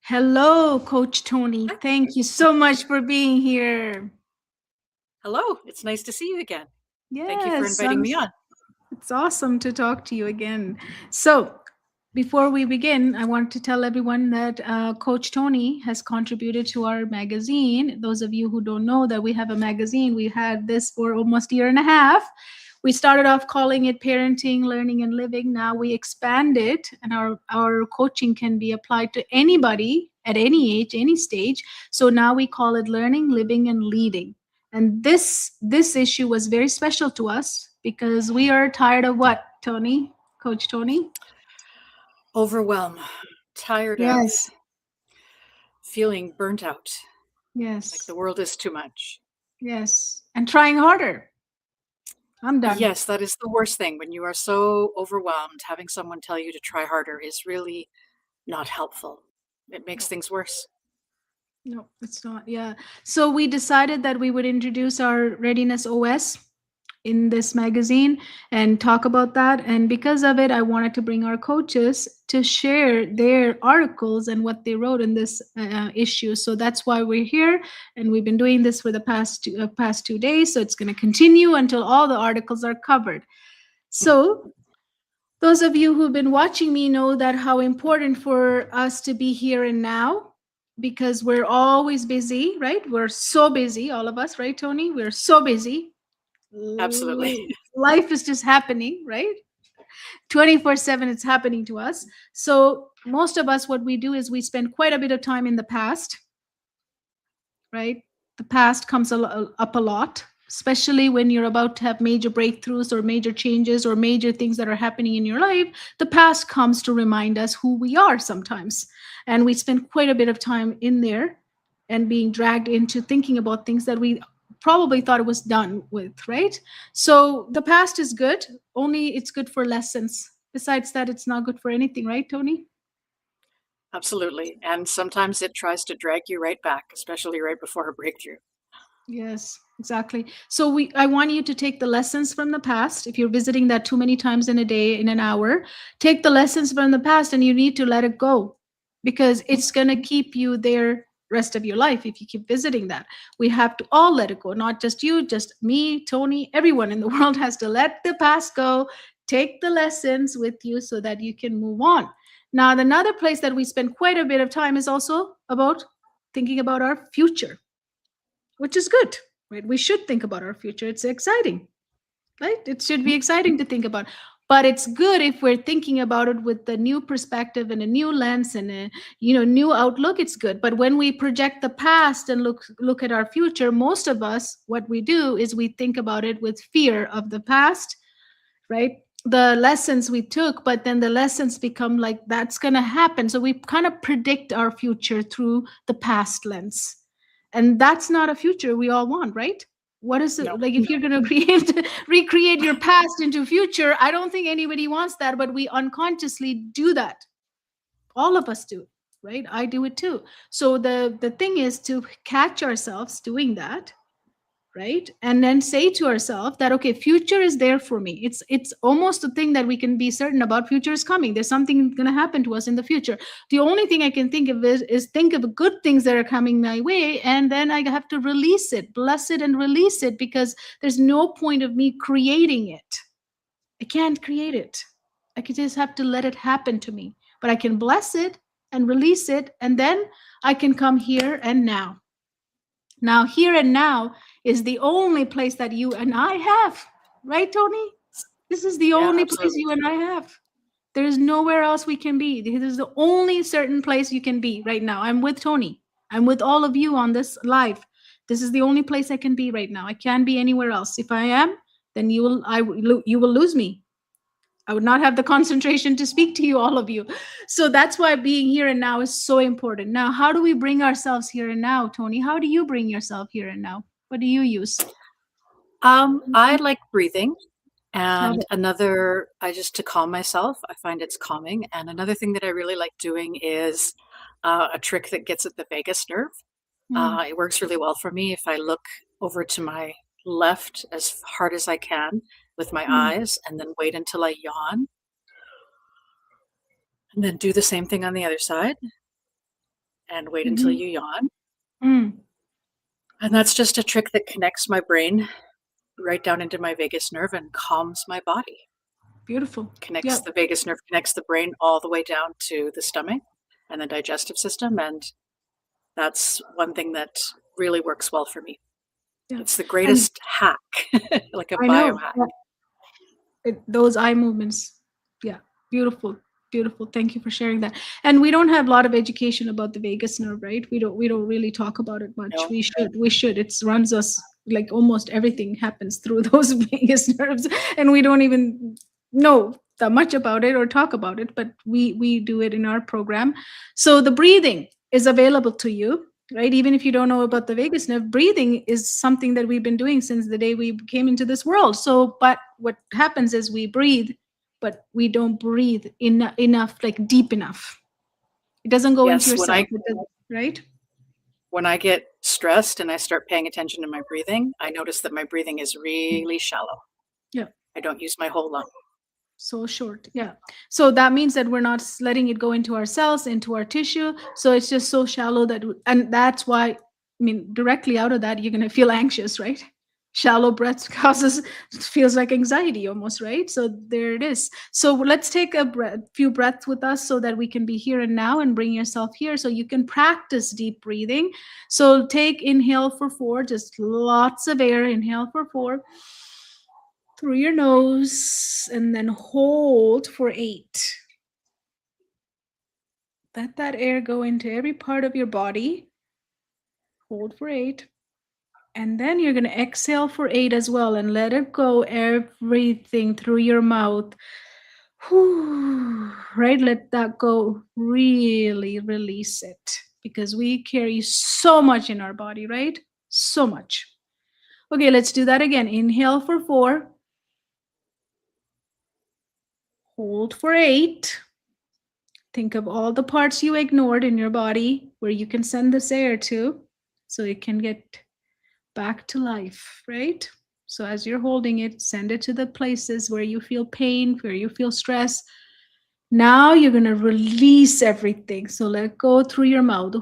Hello, Coach Toni. Hi. Thank you so much for being here. Hello. It's nice to see you again. Thank you for Yes, inviting me on. it's awesome to talk to you again. So, before we begin, I want to tell everyone that Coach Toni has contributed to our magazine. Those of you who don't know that we have a magazine, we had this for almost a year and a half. We started off calling it Parenting, Learning, and Living. Now we expand it, and our coaching can be applied to anybody at any age, any stage. So now we call it Learning, Living, and Leading. And this issue was very special to us because we are tired of what, Toni? Coach Toni? Overwhelmed, tired of Yes. feeling burnt out, like Yes. the world is too much. Yes. And trying harder. I'm done. Yes, that is the worst thing. When you are so overwhelmed, having someone tell you to try harder is really not helpful. It makes things worse. No, it's not. Yeah. So we decided that we would introduce our Readiness OS in this magazine and talk about that. And because of it, I wanted to bring our coaches to share their articles and what they wrote in this issue. So that's why we're here. And we've been doing this for the past 2 days. So it's going to continue until all the articles are covered. So those of you who've been watching me know that how important for us to be here and now because we're always busy, right? We're so busy, all of us, right, Toni? We're so busy. Absolutely. Life is just happening, right? 24/7 it's happening to us. So most of us what we do is we spend quite a bit of time in the past, right? The past comes up a lot, especially when you're about to have major breakthroughs or major changes or major things that are happening in your life. The past comes to remind us who we are sometimes. And we spend quite a bit of time in there and being dragged into thinking about things that we probably thought it was done with, right? So the past is good, only it's good for lessons. Besides that, it's not good for anything, right, Toni? Absolutely. And sometimes it tries to drag you right back, especially right before a breakthrough. Yes, exactly. So I want you to take the lessons from the past. If you're visiting that too many times in a day, in an hour, take the lessons from the past and you need to let it go because it's going to keep you there rest of your life if you keep visiting that. We have to all let it go, not just you, just me, Toni, everyone in the world has to let the past go, take the lessons with you so that you can move on. Now, another place that we spend quite a bit of time is also about thinking about our future, which is good, right? We should think about our future. It's exciting, right? It should be exciting to think about. But it's good if we're thinking about it with the new perspective and a new lens and a new outlook. It's good. But when we project the past and look at our future, most of us, what we do is we think about it with fear of the past, right? The lessons we took, but then the lessons become like that's going to happen. So we kind of predict our future through the past lens. And that's not a future we all want, right? What is it No. like if you're going to recreate your past into future? I don't think anybody wants that, but we unconsciously do that. All of us do, right? I do it too. So the thing is to catch ourselves doing that, right? And then say to ourselves that okay, future is there for me. It's almost a thing that we can be certain about. Future is coming, there's something going to happen to us in the future. The only thing I can think of is think of the good things that are coming my way, and then I have to release it, bless it, and release it, because there's no point of me creating it. I can't create it. I could just have to let it happen to me, but I can bless it and release it, and then I can come here and now. Now, here and now is the only place that you and I have, right, Toni? This is the Yeah, only place absolutely. you and I have. There is nowhere else we can be. This is the only certain place you can be right now. I'm with Toni. I'm with all of you on this live. This is the only place I can be right now. I can't be anywhere else. If I am, then you will lose me. I would not have the concentration to speak to you, all of you. So that's why being here and now is so important. Now, how do we bring ourselves here and now, Toni? How do you bring yourself here and now? What do you use? I like breathing. Love And it. another, I just to calm myself, I find it's calming. And another thing that I really like doing is a trick that gets at the vagus nerve. Mm, It works really well for me if I look over to my left as hard as I can with my mm. eyes and then wait until I yawn and then do the same thing on the other side. and wait until Mm-hmm. you yawn. Mm. And that's just a trick that connects my brain right down into my vagus nerve and calms my body. Beautiful. Connects Yep. the vagus nerve, connects the brain all the way down to the stomach and the digestive system. And that's one thing that really works well for me. Yeah. It's the And greatest hack, like a I know. biohack. Those eye movements. Yeah, beautiful, beautiful. Thank you for sharing that. And we don't have a lot of education about the vagus nerve, right? We don't really talk about it much. No, We should. It runs us, like almost everything happens through those vagus nerves, and we don't even know that much about it or talk about it, but we do it in our program. So the breathing is available to you, right? Even if you don't know about the vagus nerve, breathing is something that we've been doing since the day we came into this world. So, but what happens is we breathe, but we don't breathe enough, like deep enough. It doesn't go into yes, yourself, it doesn't, right? when I get stressed and I start paying attention to my breathing, I notice that my breathing is really shallow. Yeah. I don't use my whole lung. So short. Yeah. So that means that we're not letting it go into our cells, into our tissue. So it's just so shallow that, and that's why, I mean, directly out of that, you're going to feel anxious, right? Shallow breaths causes, feels like anxiety almost, right? So there it is. So let's take a few breaths with us so that we can be here and now, and bring yourself here so you can practice deep breathing. So take inhale for 4, just lots of air. Inhale for 4 through your nose, and then hold for 8. Let that air go into every part of your body. Hold for 8. And then you're going to exhale for 8 as well, and let it go, everything through your mouth. Whew, right? Let that go. Really release it, because we carry so much in our body, right? So much. Okay, let's do that again. Inhale for 4. Hold for 8. Think of all the parts you ignored in your body where you can send this air to, so it can get back to life, right? So as you're holding it, send it to the places where you feel pain, where you feel stress. Now you're going to release everything. So let go through your mouth.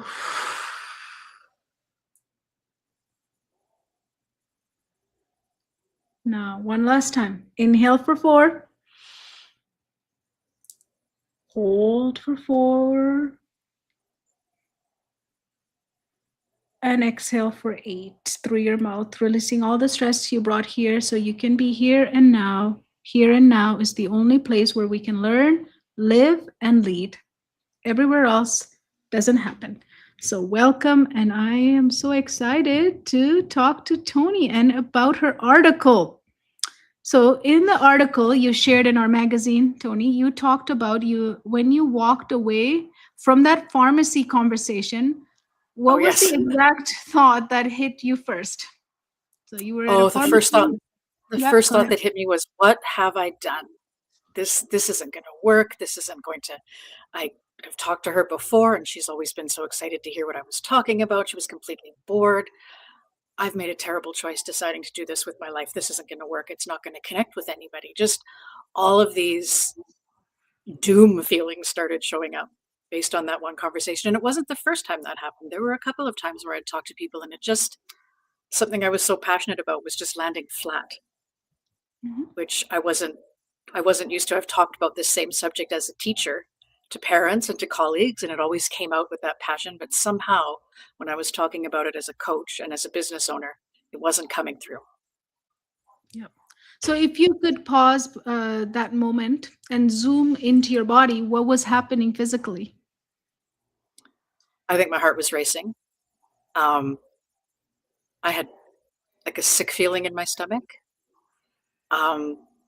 Now, one last time. Inhale for 4. Hold for 4. And exhale for 8 through your mouth, releasing all the stress you brought here so you can be here and now. Here and now is the only place where we can learn, live, and lead. Everywhere else doesn't happen. So welcome, and I am so excited to talk to Toni and about her article. So in the article you shared in our magazine, Toni, you talked about you when you walked away from that pharmacy conversation. Oh, What was the yes. exact thought that hit you first? So you were at a Oh, the first thought, pharmacy. the Yeah, first go thought ahead. that hit me was, what have I done? This isn't going to work. This isn't going to, I have talked to her before and she's always been so excited to hear what I was talking about. She was completely bored. I've made a terrible choice deciding to do this with my life. This isn't going to work. It's not going to connect with anybody. Just all of these doom feelings started showing up based on that one conversation. And it wasn't the first time that happened. There were a couple of times where I'd talked to people and it just, something I was so passionate about was just landing flat, Mhm. which I wasn't used to. I've talked about this same subject as a teacher to parents and to colleagues, and it always came out with that passion. But somehow, when I was talking about it as a coach and as a business owner, it wasn't coming through. Yep. So if you could pause that moment and zoom into your body, what was happening physically? I think my heart was racing. Um, I had like a sick feeling in my stomach.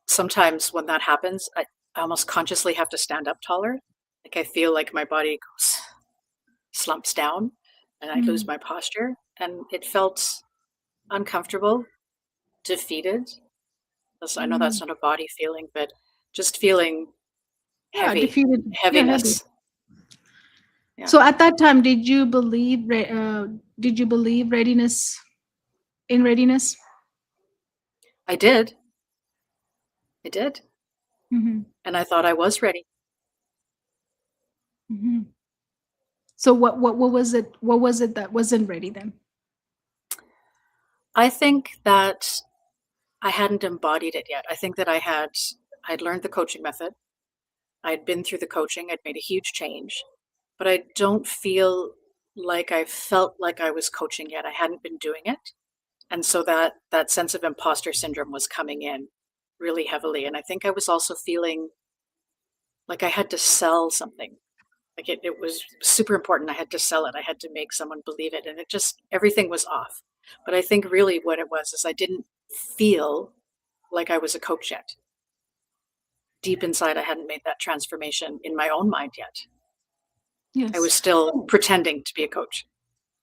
Sometimes when that happens, I almost consciously have to stand up taller. Like I feel like my body goes, slumps down and I lose Mm. my posture. And it felt uncomfortable, defeated. I know that's Mm. not a body feeling, but just feeling Yeah, heavy, defeated. Yeah, heavy. heaviness. Yeah, So at that time, did you believe readiness in readiness? I did. I did. Hmm. And I thought I was ready. Hmm. So what was it? What was it that wasn't ready then? I think that I hadn't embodied it yet. I think that I'd learned the coaching method. I'd been through the coaching. I'd made a huge change, but I don't feel like I felt like I was coaching yet. I hadn't been doing it. And so that sense of imposter syndrome was coming in really heavily. And I think I was also feeling like I had to sell something. Like it was super important. I had to sell it. I had to make someone believe it. And it just, everything was off. But I think really what it was is I didn't feel like I was a coach yet. Deep inside, I hadn't made that transformation in my own mind yet. I Yes. was still pretending to be a coach.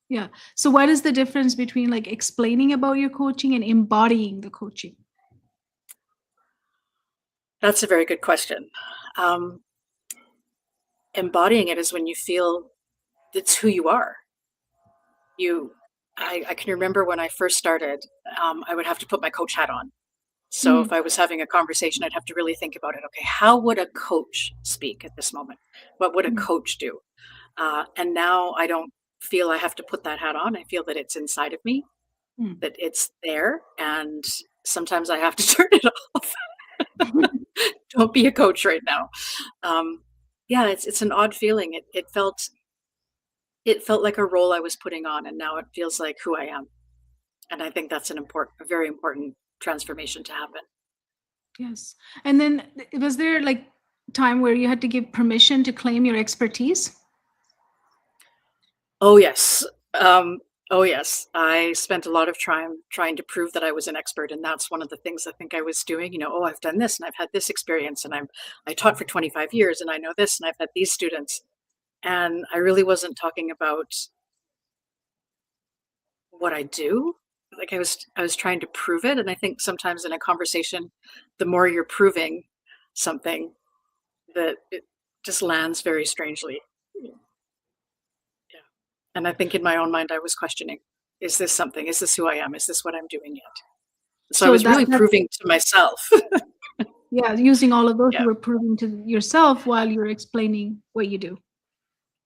Yeah. So what is the difference between like explaining about your coaching and embodying the coaching? That's a very good question. Um, Embodying it is when you feel it's who you are. I can remember when I first started, I would have to put my coach hat on. So Mm, if I was having a conversation, I'd have to really think about it. Okay, how would a coach speak at this moment? What would a mm, coach do? And now I don't feel I have to put that hat on. I feel that it's inside of me, mm. that it's there, and sometimes I have to turn it off. Don't be a coach right now. Um, yeah, it's an odd feeling. It felt like a role I was putting on, and now it feels like who I am. And I think that's a very important transformation to happen. Yes. And then was there like time where you had to give permission to claim your expertise? Oh yes. Um, oh yes. I spent a lot of time trying to prove that I was an expert, and that's one of the things I think I was doing. Oh, I've done this, and I've had this experience, and I taught for 25 years, and I know this, and I've had these students, and I really wasn't talking about what I do. Like I was trying to prove it, and I think sometimes in a conversation, the more you're proving something, that it just lands very strangely. Yeah. And I think in my own mind, I was questioning, is this something? Is this who I am? Is this what I'm doing yet? So I So was that really that proving to myself. yeah, using all of those Yeah. you were proving to yourself while you're explaining what you do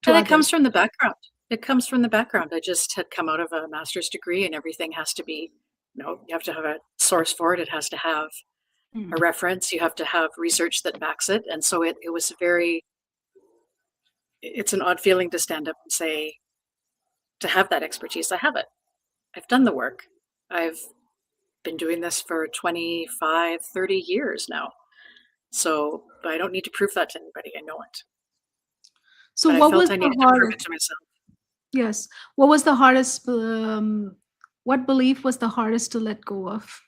to And it others. comes from the background. It comes from the background. I just had come out of a master's degree, and everything has to be, you have to have a source for it. It has to have Mm. a reference. You have to have research that backs it. And so it was it's an odd feeling to stand up and say, to have that expertise. I have it. I've done the work. I've been doing this for 25, 30 years now. So, but I don't need to prove that to anybody. I know it. So But I what was felt I the needed to prove it hardest? to myself. Yes. What was the hardest what belief was the hardest to let go of?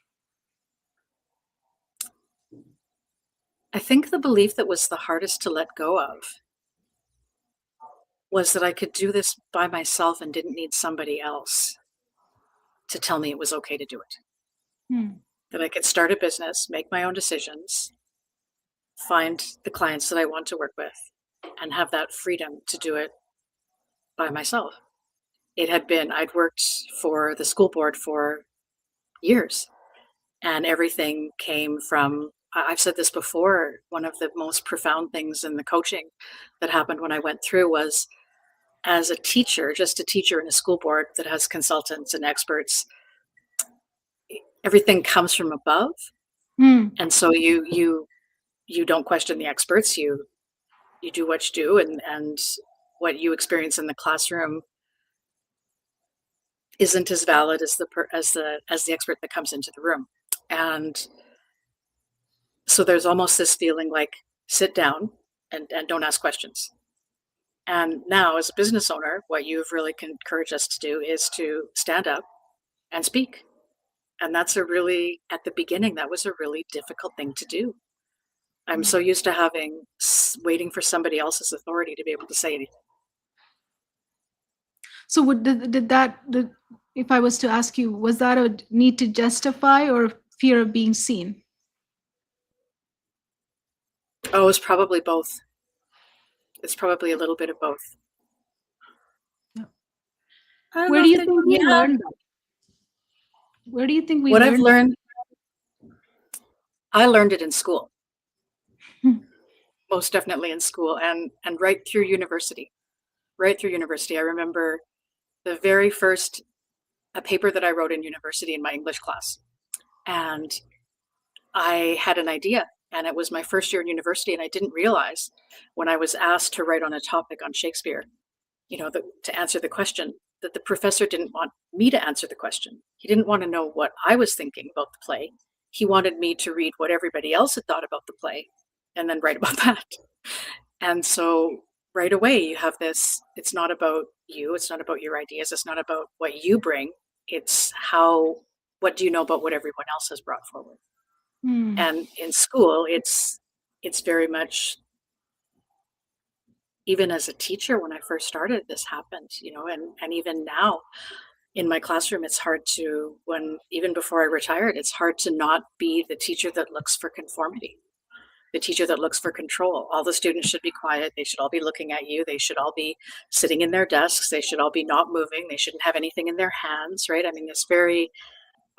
I think the belief that was the hardest to let go of was that I could do this by myself and didn't need somebody else to tell me it was okay to do it. Hmm. That I could start a business, make my own decisions, find the clients that I want to work with, and have that freedom to do it by myself. I'd worked for the school board for years, and everything came from, I've said this before, one of the most profound things in the coaching that happened when I went through was, as a teacher, just a teacher in a school board that has consultants and experts, everything comes from above. Hmm. And so you don't question the experts. You do what you do, and what you experience in the classroom isn't as valid as the expert that comes into the room. And so there's almost this feeling like, sit down and don't ask questions. And now, as a business owner, what you've really encouraged us to do is to stand up and speak. And at the beginning, that was a really difficult thing to do. I'm Hmm. so used to waiting for somebody else's authority to be able to say anything. So if I was to ask you, was that a need to justify or fear of being seen? Oh, it's probably both. It's probably a little bit of both. Yeah. I don't Where know do if you that, think we yeah. learned that? Where do you think we What I've learned that? learned, I learned it in school, Hmm. most definitely in school, and right through university. right through university. I remember the very first a paper that I wrote in university in my English class. And I had an idea, and it was my first year in university, and I didn't realize when I was asked to write on a topic on Shakespeare, to answer the question, that the professor didn't want me to answer the question. He didn't want to know what I was thinking about the play. He wanted me to read what everybody else had thought about the play and then write about that. And so right away you have this, it's not about you, it's not about your ideas, it's not about what you bring, it's what do you know about what everyone else has brought forward. And in school, it's very much, even as a teacher, when I first started, this happened, and even now in my classroom, it's hard to, even before I retired, it's hard to not be the teacher that looks for conformity, the teacher that looks for control. All the students should be quiet. They should all be looking at you. They should all be sitting in their desks. They should all be not moving. They shouldn't have anything in their hands, right? I mean,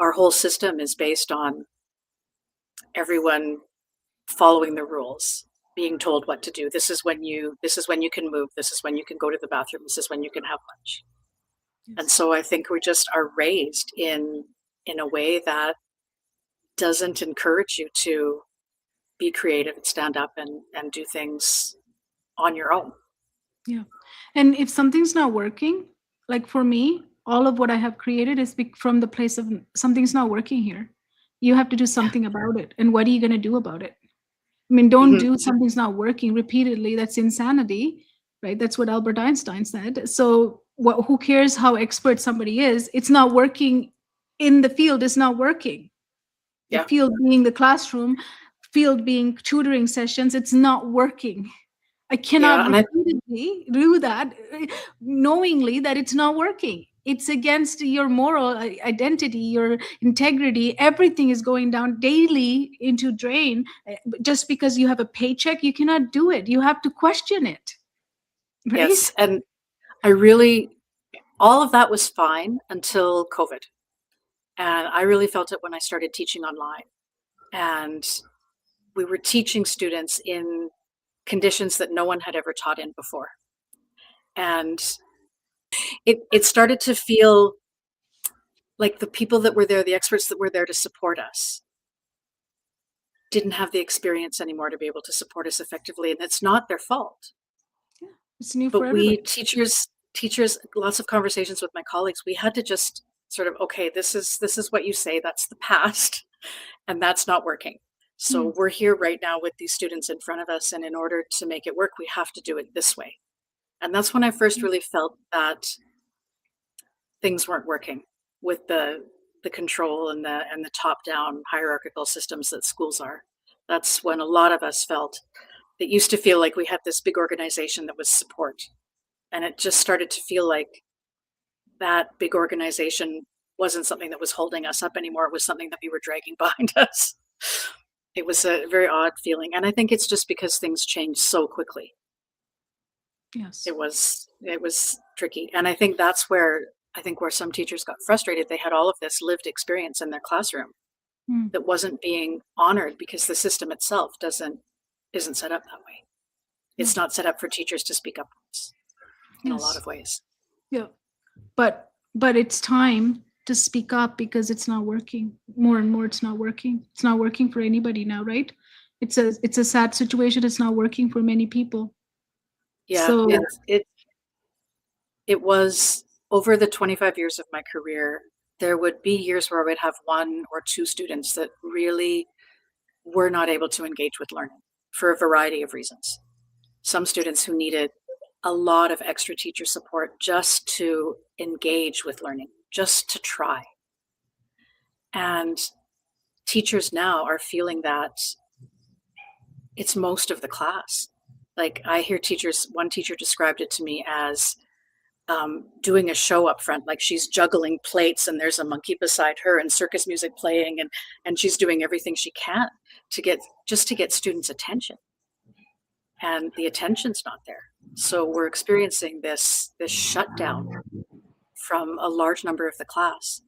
our whole system is based on everyone following the rules, being told what to do. This is when you can move. This is when you can go to the bathroom. This is when you can have lunch. Yes. And so I think we just are raised in a way that doesn't encourage you to be creative and stand up and do things on your own. Yeah. And if something's not working, like for me, all of what I have created is from the place of something's not working here. You have to do something about it. And what are you going to do about it? I mean, don't do something's not working repeatedly. That's insanity, right? That's what Albert Einstein said. So who cares how expert somebody is? It's not working in the field. It's not working. The field being the classroom, field being tutoring sessions, it's not working. I cannot repeatedly do that knowingly that it's not working. It's against your moral identity, your integrity. Everything is going down daily into drain. Just because you have a paycheck, you cannot do it. You have to question it. Right? Yes. And all of that was fine until COVID. And I really felt it when I started teaching online. And we were teaching students in conditions that no one had ever taught in before. And it started to feel like the people that were there, the experts that were there to support us, didn't have the experience anymore to be able to support us effectively. And it's not their fault. Yeah, it's new but for everybody. Teachers, lots of conversations with my colleagues, we had to just sort of, okay, this is what you say, that's the past, and that's not working. So we're here right now with these students in front of us, and in order to make it work, we have to do it this way. And that's when I first really felt that things weren't working with the control and the top-down hierarchical systems that schools are. That's when a lot of us felt it used to feel like we had this big organization that was support. And it just started to feel like that big organization wasn't something that was holding us up anymore. It was something that we were dragging behind us. It was a very odd feeling. And I think it's just because things changed so quickly. Yes. It was tricky. And I think that's where some teachers got frustrated. They had all of this lived experience in their classroom that wasn't being honored because the system itself isn't set up that way. It's not set up for teachers to speak up in a lot of ways. Yeah. But it's time to speak up because it's not working. More and more it's not working. It's not working for anybody now, right? It's a sad situation. It's not working for many people. Yeah. So it was over the 25 years of my career, there would be years where I would have one or two students that really were not able to engage with learning for a variety of reasons. Some students who needed a lot of extra teacher support just to engage with learning, just to try. And teachers now are feeling that it's most of the class. Like I hear one teacher described it to me as doing a show up front, like she's juggling plates and there's a monkey beside her and circus music playing and she's doing everything she can to get students' attention. And the attention's not there. So we're experiencing this shutdown from a large number of the class.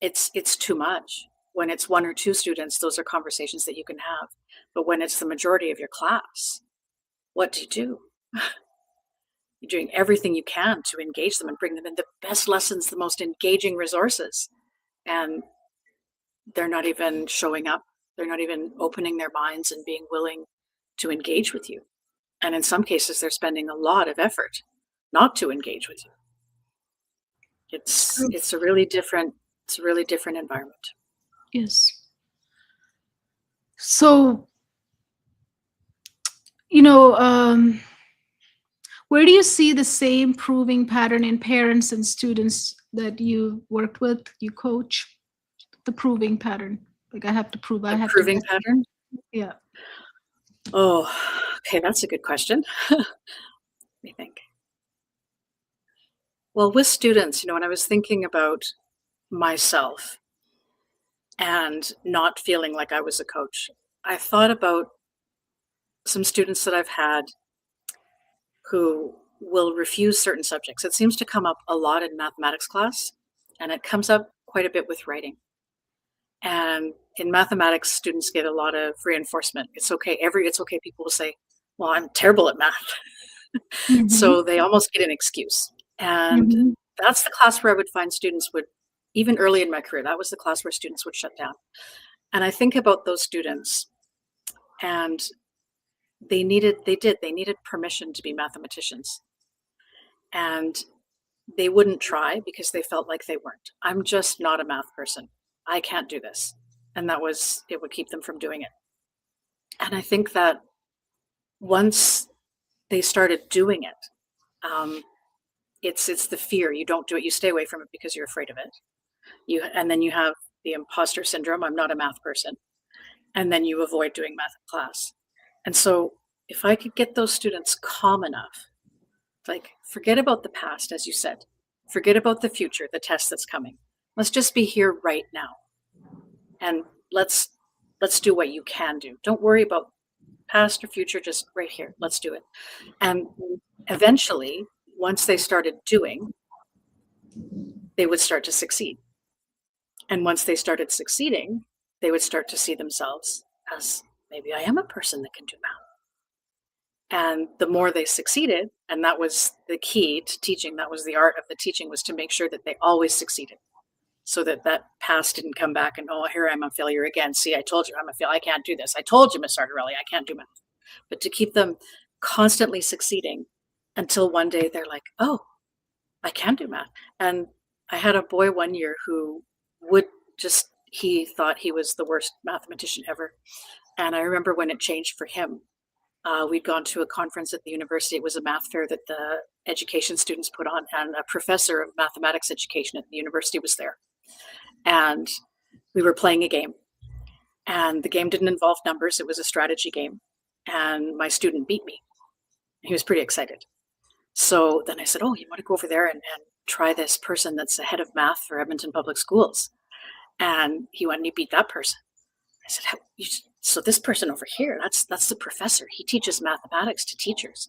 It's too much. When it's one or two students, those are conversations that you can have. But when it's the majority of your class, what do you do? You're doing everything you can to engage them and bring them in the best lessons, the most engaging resources. And they're not even showing up. They're not even opening their minds and being willing to engage with you. And in some cases, they're spending a lot of effort not to engage with you. It's a really different environment. Yes. So, you know, where do you see the same proving pattern in parents and students that you worked with, you coach? The proving pattern. Like, I have to prove, I The have to. proving pattern? Yeah. Oh, okay, that's a good question. Let me think. Well, with students, when I was thinking about myself and not feeling like I was a coach, I thought about some students that I've had who will refuse certain subjects. It seems to come up a lot in mathematics class, and it comes up quite a bit with writing. And in mathematics, students get a lot of reinforcement. It's okay. People will say, well, I'm terrible at math. Mhm. So they almost get an excuse. And Mhm. that's the class where I would find students would, even early in my career, that was the class where students would shut down. And I think about those students, and they needed permission to be mathematicians. And they wouldn't try because they felt like they weren't. I'm just not a math person. I can't do this. And it would keep them from doing it. And I think that once they started doing it, it's the fear. You don't do it. You stay away from it because you're afraid of it. And then you have the imposter syndrome. I'm not a math person. And then you avoid doing math in class. And so if I could get those students calm enough, like, forget about the past, as you said, forget about the future, the test that's coming. Let's just be here right now. And let's do what you can do. Don't worry about past or future, just right here. Let's do it. And eventually, once they started doing, they would start to succeed. And once they started succeeding, they would start to see themselves as, maybe I am a person that can do math. And the more they succeeded, and that was the key to teaching, that was the art of the teaching, was to make sure that they always succeeded, so that past didn't come back and, oh, here I'm a failure again. See, I told you I'm a failure. I can't do this. I told you, Miss Sartorelli, I can't do math. But to keep them constantly succeeding until one day they're like, oh, I can do math. And I had a boy one year who he thought he was the worst mathematician ever. And I remember when it changed for him. We'd gone to a conference at the university. It was a math fair that the education students put on, and a professor of mathematics education at the university was there. And we were playing a game. And the game didn't involve numbers. It was a strategy game. And my student beat me. He was pretty excited. So then I said, oh, you want to go over there and try this person that's the head of math for Edmonton Public Schools? And he went and he beat that person. I said, so this person over here, that's the professor. He teaches mathematics to teachers.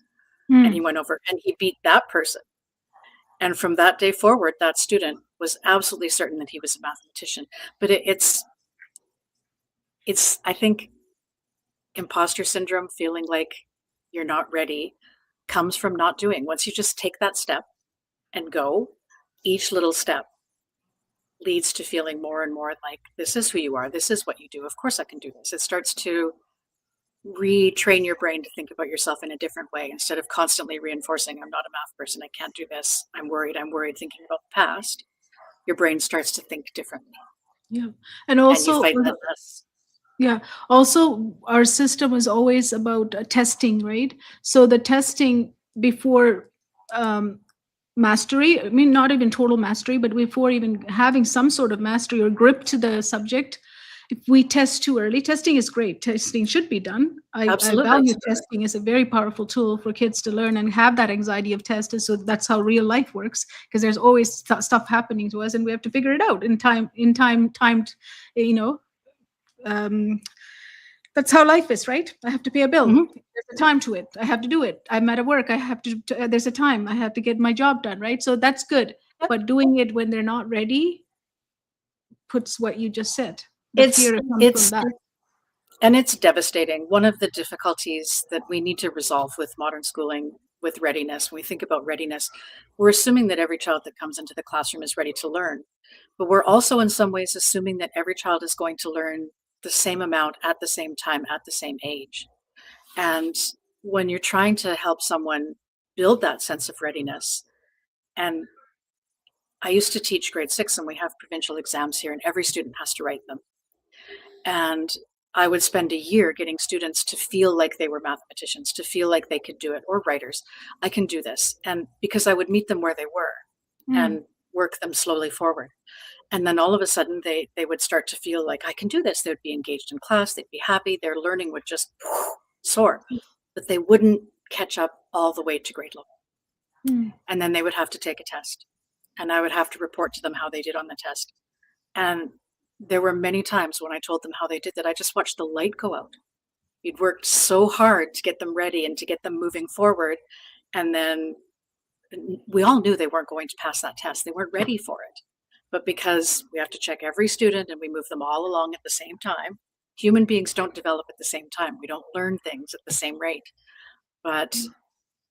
And he went over and he beat that person. And from that day forward, that student was absolutely certain that he was a mathematician. But it's I think, imposter syndrome, feeling like you're not ready, comes from not doing. Once you just take that step and go, each little step leads to feeling more and more like, this is who you are. This is what you do. Of course I can do this. It starts to retrain your brain to think about yourself in a different way, instead of constantly reinforcing, I'm not a math person, I can't do this, I'm worried, thinking about the past. Your brain starts to think differently. Yeah. And And you also, fight that less. yeah. Also, our system is always about testing, right? So the testing before mastery, I mean, not even total mastery, but before even having some sort of mastery or grip to the subject, if we test too early, testing is great. Testing should be done. I Absolutely. value testing as a very powerful tool for kids to learn and have that anxiety of test. And so that's how real life works, because there's always stuff happening to us and we have to figure it out in timed, that's how life is, right? I have to pay a bill. Mhm. There's a time to it. I have to do it. I'm at work. I have to, there's a time. I have to get my job done, right? So that's good. Yep. But doing it when they're not ready puts what you just said. It's Fear comes from that. And it's devastating. One of the difficulties that we need to resolve with modern schooling with readiness. When we think about readiness, we're assuming that every child that comes into the classroom is ready to learn. But we're also in some ways assuming that every child is going to learn the same amount at the same time, at the same age. And when you're trying to help someone build that sense of readiness, and I used to teach grade 6, and we have provincial exams here, and every student has to write them. And I would spend a year getting students to feel like they were mathematicians, to feel like they could do it, or writers. I can do this. And because I would meet them where they were and work them slowly forward. And then all of a sudden they would start to feel like I can do this. They would be engaged in class. They'd be happy. Their learning would just soar, but they wouldn't catch up all the way to grade level. And then they would have to take a test, and I would have to report to them how they did on the test. And there were many times when I told them how they did that, I just watched the light go out. You'd worked so hard to get them ready and to get them moving forward. And then we all knew they weren't going to pass that test. They weren't ready for it. But because we have to check every student and we move them all along at the same time, human beings don't develop at the same time. We don't learn things at the same rate. But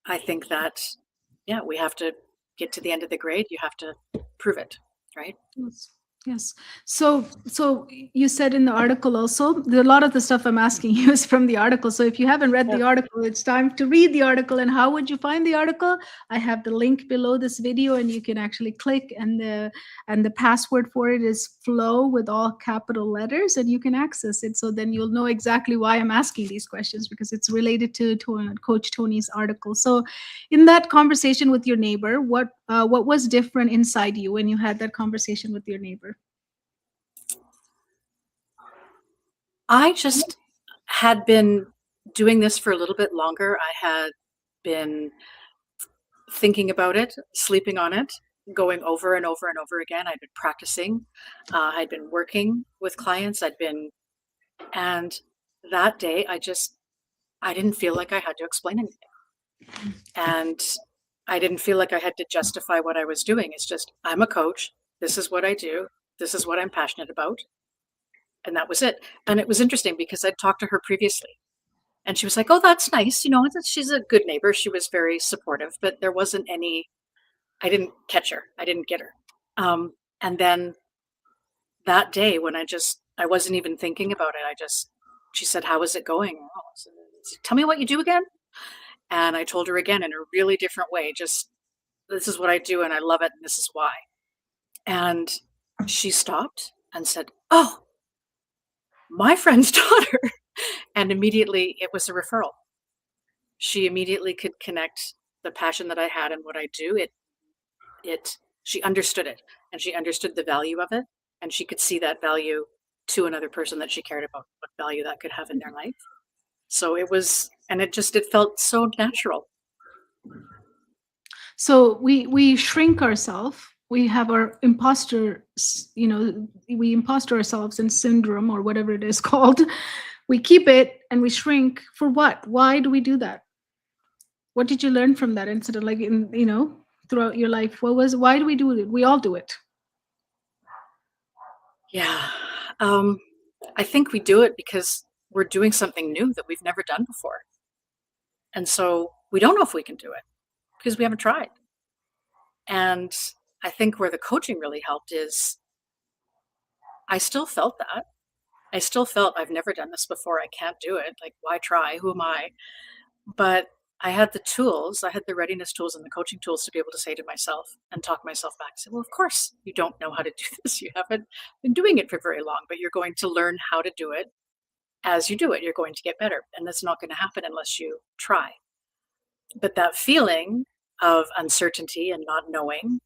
I think that, yeah, we have to get to the end of the grade. You have to prove it, right? Yes. So you said in the article also, a lot of the stuff I'm asking you is from the article. So if you haven't read the article, it's time to read the article. And how would you find the article? I have the link below this video, and you can actually click, and the password for it is flow with all capital letters, and you can access it. So then you'll know exactly why I'm asking these questions, because it's related to Coach Toni's article. So in that conversation with your neighbor, what was different inside you when you had that conversation with your neighbor? I just had been doing this for a little bit longer. I had been thinking about it, sleeping on it, going over and over and over again. I'd been practicing. I'd been working with clients. And that day I didn't feel like I had to explain anything. And I didn't feel like I had to justify what I was doing. It's just, I'm a coach. This is what I do. This is what I'm passionate about. And that was it. And it was interesting because I'd talked to her previously, and she was like, oh, that's nice. She's a good neighbor. She was very supportive, but there wasn't I didn't catch her. I didn't get her. And then that day when I wasn't even thinking about it. She said, how is it going? Tell me what you do again. And I told her again in a really different way, just, this is what I do and I love it and this is why. And she stopped and said, oh, my friend's daughter. And immediately it was a referral. She immediately could connect the passion that I had and what I do. She understood it, and she understood the value of it, and she could see that value to another person that she cared about, what value that could have in their life. So it felt so natural. So we shrink ourselves. We have our imposter, we imposter ourselves in syndrome or whatever it is called. We keep it and we shrink for what? Why do we do that? What did you learn from that incident? Like throughout your life, why do we do it? We all do it. Yeah. I think we do it because we're doing something new that we've never done before. And so we don't know if we can do it because we haven't tried. And I think where the coaching really helped is I still felt that. I still felt I've never done this before. I can't do it. Like, why try? Who am I? But I had the tools. I had the readiness tools and the coaching tools to be able to say to myself and talk myself back. Say, well, of course you don't know how to do this. You haven't been doing it for very long, but you're going to learn how to do it. As you do it, you're going to get better. And that's not going to happen unless you try. But that feeling of uncertainty and not knowing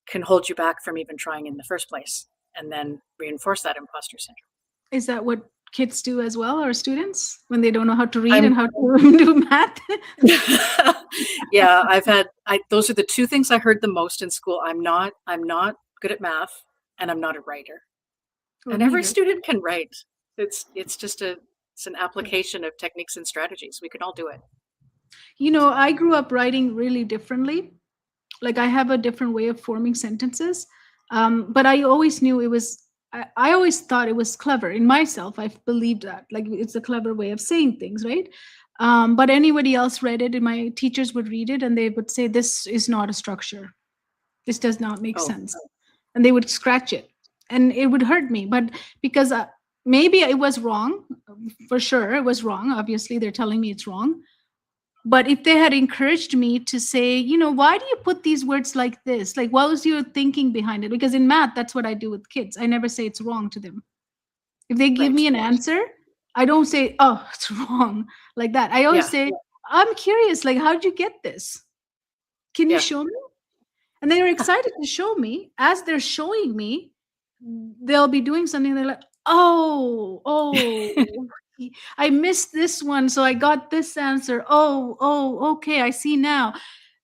can hold you back from even trying in the first place, and then reinforce that imposter syndrome. Is that what kids do as well, or students, when they don't know how to read and how to do math? Yeah, those are the two things I heard the most in school. I'm not good at math, and I'm not a writer. And every student can write. It's an application of techniques and strategies. We can all do it. I grew up writing really differently. Like, I have a different way of forming sentences. But I always knew I always thought it was clever in myself. I've believed that, like, it's a clever way of saying things, right? But anybody else read it, and my teachers would read it and they would say, this is not a structure. This does not make Oh, sense. And they would scratch it and it would hurt me. But because maybe it was wrong, for sure, it was wrong. Obviously, they're telling me it's wrong. But if they had encouraged me to say, why do you put these words like this? Like, what was your thinking behind it? Because in math, that's what I do with kids. I never say it's wrong to them. If they give right. me an answer, I don't say, oh, it's wrong, like that. I always say, I'm curious, like, how'd you get this? Can you show me? And they were excited to show me. As they're showing me, they'll be doing something. They're like, oh, I missed this one. So I got this answer. Oh, okay. I see now.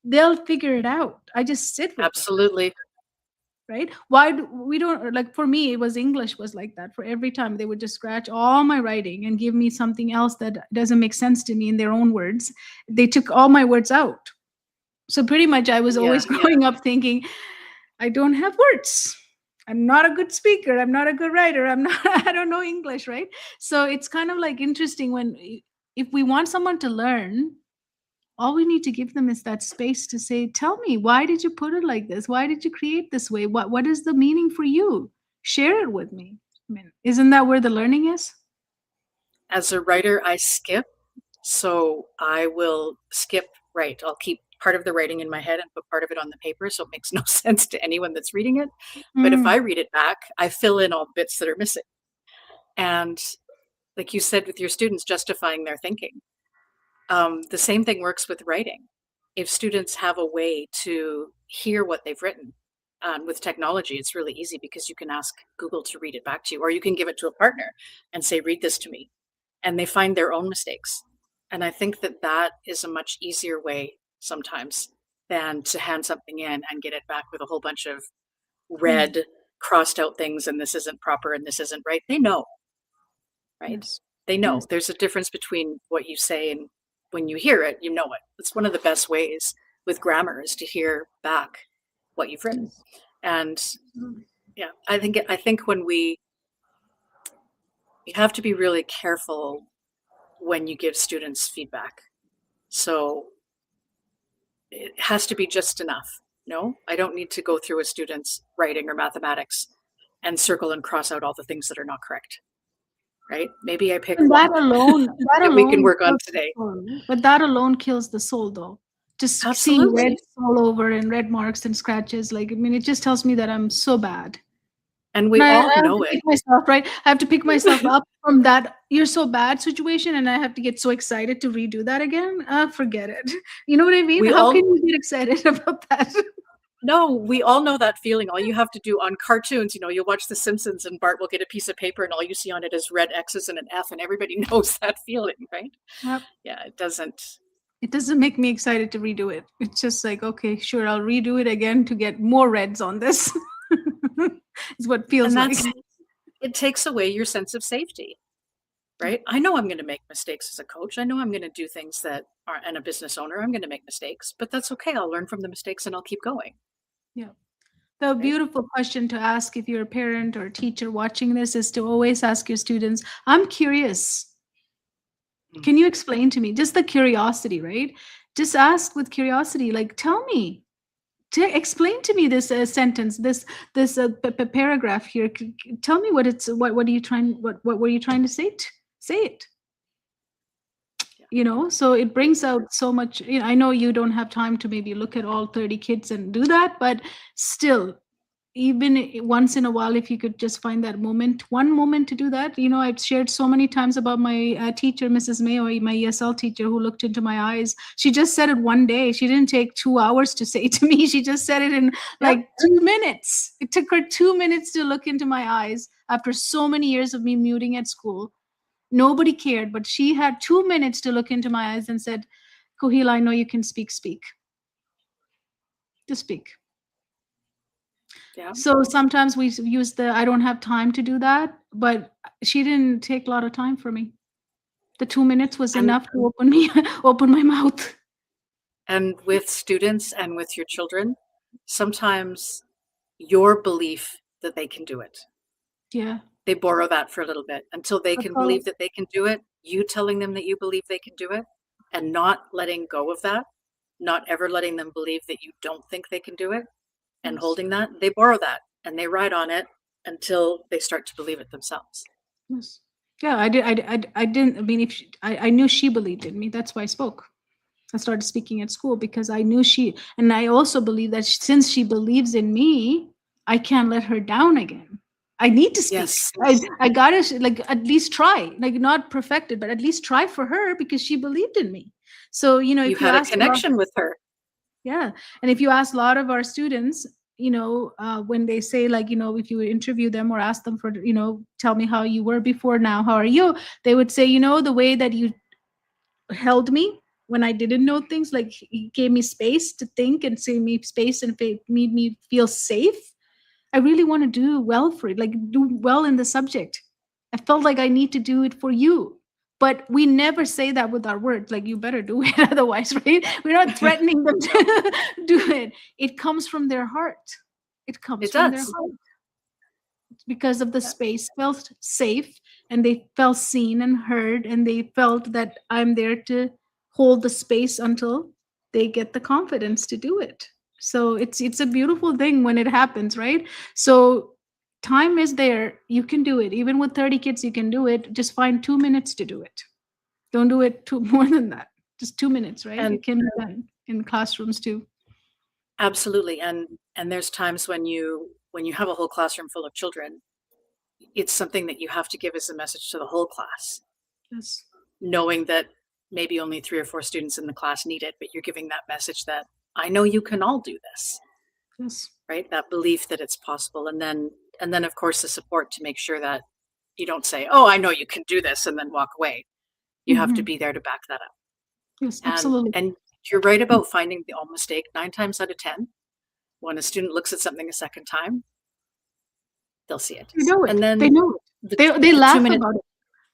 They'll figure it out. I just sit with them. Absolutely. Right? Why do we don't, like, for me, it was English was like that. For every time they would just scratch all my writing and give me something else that doesn't make sense to me in their own words. They took all my words out. So pretty much I was always growing up thinking, I don't have words. I'm not a good speaker. I'm not a good writer. I don't know English, right? So it's kind of like interesting if we want someone to learn, all we need to give them is that space to say, tell me, why did you put it like this? Why did you create this way? What is the meaning for you? Share it with me. I mean, isn't that where the learning is? As a writer, I skip. So I will skip, right. I'll keep part of the writing in my head and put part of it on the paper. So it makes no sense to anyone that's reading it. But if I read it back, I fill in all bits that are missing. And like you said, with your students justifying their thinking, the same thing works with writing. If students have a way to hear what they've written, with technology, it's really easy because you can ask Google to read it back to you, or you can give it to a partner and say, read this to me. And they find their own mistakes. And I think that is a much easier way sometimes than to hand something in and get it back with a whole bunch of red, crossed out things, and this isn't proper and this isn't right. They know, right? Yes. They know. Yes. There's a difference between what you say and when you hear it, you know it. It's one of the best ways with grammar is to hear back what you've written. And yeah, I think when you have to be really careful when you give students feedback. So it has to be just enough. No, I don't need to go through a student's writing or mathematics and circle and cross out all the things that are not correct. Right? Maybe I pick And one that we can work on kills today. the soul. But that alone kills the soul, though. Just seeing Absolutely. red all over and red marks and scratches, like, I mean, it just tells me that I'm so bad. And we And all I have know to it. pick myself, right? I have to pick myself up from that "you're so bad" situation, and I have to get so excited to redo that again. Forget it. You know what I mean? How can you get excited about that? No, we all know that feeling. All you have to do on cartoons, you'll watch The Simpsons and Bart will get a piece of paper and all you see on it is red X's and an F, and everybody knows that feeling, right? Yep. Yeah, it doesn't make me excited to redo it. It's just like, okay, sure, I'll redo it again to get more reds on this. Is what feels like. It takes away your sense of safety, right? I know I'm going to make mistakes as a coach. I know I'm going to do things and a business owner, I'm going to make mistakes, but that's okay. I'll learn from the mistakes and I'll keep going. Yeah. The beautiful question to ask if you're a parent or a teacher watching this is to always ask your students, I'm curious. Can you explain to me? Just the curiosity, right? Just ask with curiosity, like, tell me, explain to me this sentence, this paragraph here. Tell me what are you trying, what were you trying to say? Say it. So it brings out so much. I know you don't have time to maybe look at all 30 kids and do that, but still, even once in a while, if you could just find that one moment to do that. I've shared so many times about my teacher, Mrs. Mayo, my ESL teacher, who looked into my eyes. She just said it one day. She didn't take 2 hours to say to me. She just said it in like 2 minutes. It took her 2 minutes to look into my eyes after so many years of me muting at school. Nobody cared, but she had 2 minutes to look into my eyes and said, Kohila, I know you can speak. Just speak. Yeah. So sometimes we use I don't have time to do that, but she didn't take a lot of time for me. The 2 minutes was enough to open my mouth. And with students and with your children, sometimes your belief that they can do it. Yeah. They borrow that for a little bit until they can believe that they can do it. You telling them that you believe they can do it. and not letting go of that, not ever letting them believe that you don't think they can do it, and Yes. holding that, they borrow that and they ride on it until they start to believe it themselves. Yes. Yeah, I didn't. I mean, if I knew she believed in me, that's why I spoke. I started speaking at school because I knew and I also believe that since she believes in me, I can't let her down again. I need to speak. Yes. I gotta like at least try, like not perfect it, but at least try for her because she believed in me. So You if you had a ask connection with her. yeah. And if you ask a lot of our students, when they say like, if you interview them or ask them for, tell me how you were before now, how are you? They would say, the way that you held me when I didn't know things, like he gave me space to think and gave me space and made me feel safe. I really want to do well for it, like do well in the subject. I felt like I need to do it for you. But we never say that with our words, like you better do it otherwise, right? We're not threatening them to do it. It comes from their heart. It comes It from their does. heart because of the Yeah. space, felt safe, and they felt seen and heard, and they felt that I'm there to hold the space until they get the confidence to do it. So it's a beautiful thing when it happens, right? So time is there. You can do it. Even with 30 kids, you can do it. Just find 2 minutes to do it. Don't do it more than that. Just 2 minutes, right? And It can be done in classrooms too. absolutely. And there's times when you have a whole classroom full of children, it's something that you have to give as a message to the whole class, Yes. knowing that maybe only 3 or 4 students in the class need it, but you're giving that message that I know you can all do this, Yes. right? That belief that it's possible. And then of course the support to make sure that you don't say, "Oh, I know you can do this," and then walk away. You have to Mhm. be there to back that up. Yes, And absolutely. and you're right about finding the all mistake 9 times out of 10. When a student looks at something a second time, they'll see it. They know it. And They then know it. the They the 2 laugh minute about it.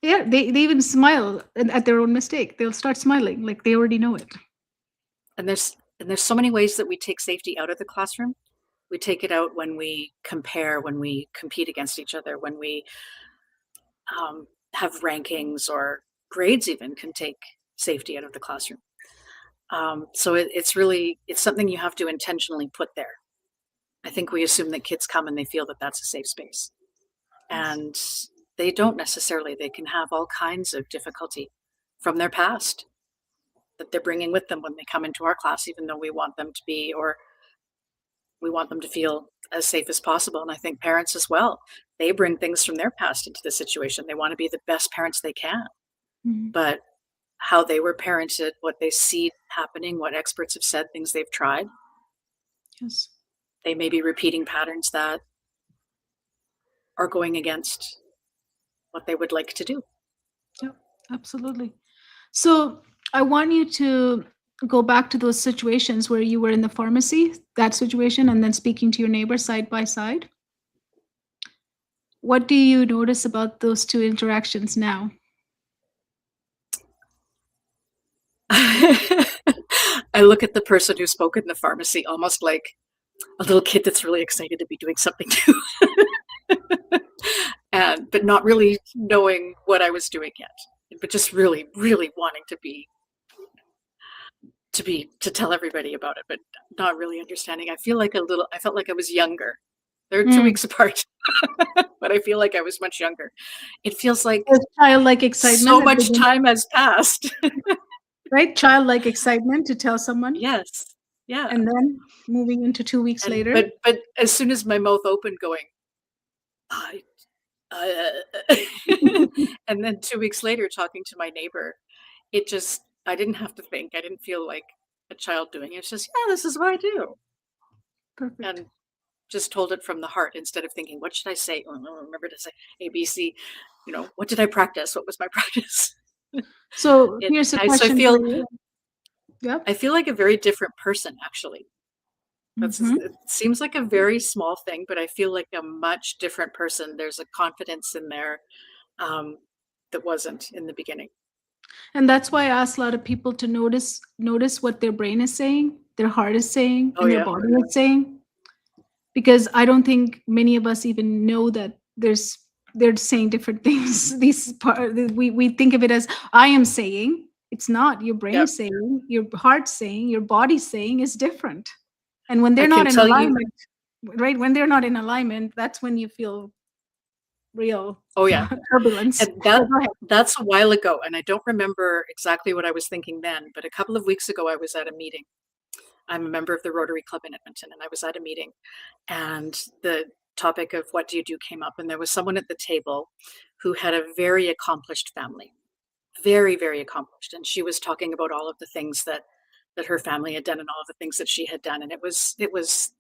Yeah, they even smile at their own mistake. They'll start smiling like they already know it. and there's so many ways that we take safety out of the classroom. We take it out when we compare, when we compete against each other, when we have rankings or grades even can take safety out of the classroom. So it's something you have to intentionally put there. I think we assume that kids come and they feel that that's a safe space. Yes. And they don't necessarily. They can have all kinds of difficulty from their past that they're bringing with them when they come into our class, even though we want them to be, or we want them to feel as safe as possible. And I think parents as well, they bring things from their past into the situation. They want to be the best parents they can, Mhm. but how they were parented, what they see happening, what experts have said, things they've tried, Yes. they may be repeating patterns that are going against what they would like to do. Yeah, absolutely. So I want you to go back to those situations where you were in the pharmacy, that situation, and then speaking to your neighbor side by side. What do you notice about those two interactions now? I look at the person who spoke in the pharmacy almost like a little kid that's really excited to be doing something new, and but not really knowing what I was doing yet, but just really, really wanting to tell everybody about it, but not really understanding. I felt like I was younger. They're 2 Mm. weeks apart, but I feel like I was much younger. It feels like There's childlike so excitement at much the time has passed. right? Childlike excitement to tell someone, Yes. Yeah. and then moving into 2 weeks And later. but as soon as my mouth opened going, "I uh," and then 2 weeks later talking to my neighbor, I didn't have to think. I didn't feel like a child doing it. It's just, "Yeah, this is what I do." Perfect. And just told it from the heart instead of thinking, "What should I say?" Oh, no, remember to say ABC. "What did I practice? What was my practice?" So here's a So question for you. Yep. I feel like a very different person, actually. Mhm. It seems like a very small thing, but I feel like a much different person. There's a confidence in there, um, that wasn't in the beginning. And that's why I ask a lot of people to notice what their brain is saying, their heart is saying, Oh, and their yeah. body is saying. Because I don't think many of us even know that they're saying different things. We think of it as I am saying. It's not your brain Yep. saying, your heart saying, your body saying is different. And when they're I not can in tell you, alignment, right? When they're not in alignment, that's when you feel real oh yeah, turbulence. and So go ahead. that's a while ago, and I don't remember exactly what I was thinking then, but a couple of weeks ago I was at a meeting. I'm a member of the Rotary Club in Edmonton, and I was at a meeting, and the topic of what do you do came up, and there was someone at the table who had a very accomplished family, very, very accomplished, and she was talking about all of the things that her family had done and all of the things that she had done, and it was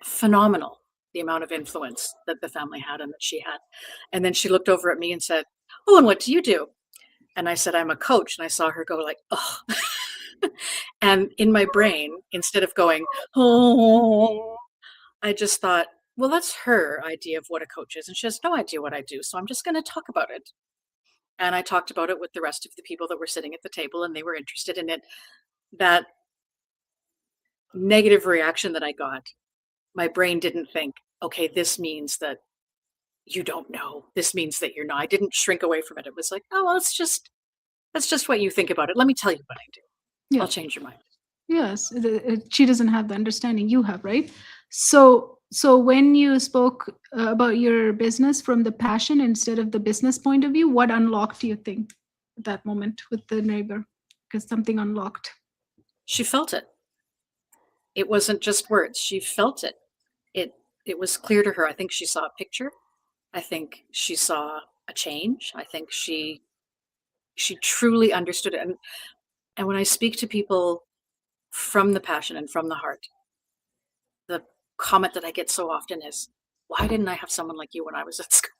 phenomenal, the amount of influence that the family had and that she had. And then she looked over at me and said, "Oh, and what do you do?" And I said, "I'm a coach." And I saw her go like, "Oh." And in my brain, instead of going, "Oh," I just thought, well, that's her idea of what a coach is. And she has no idea what I do. So I'm just going to talk about it. And I talked about it with the rest of the people that were sitting at the table, and they were interested in it. That negative reaction that I got, my brain didn't think, okay, this means that you don't know. This means that you're not. I didn't shrink away from it. It was like, oh, well, that's just what you think about it. Let me tell you what I do. Yeah. I'll change your mind. Yes. She doesn't have the understanding you have, right? So when you spoke about your business from the passion instead of the business point of view, what unlocked, do you think, at that moment with the neighbor? Because something unlocked. She felt it. It wasn't just words. She felt it. It was clear to her. I think she saw a picture. I think she saw a change. I think she truly understood it. And when I speak to people from the passion and from the heart, the comment that I get so often is, why didn't I have someone like you when I was at school?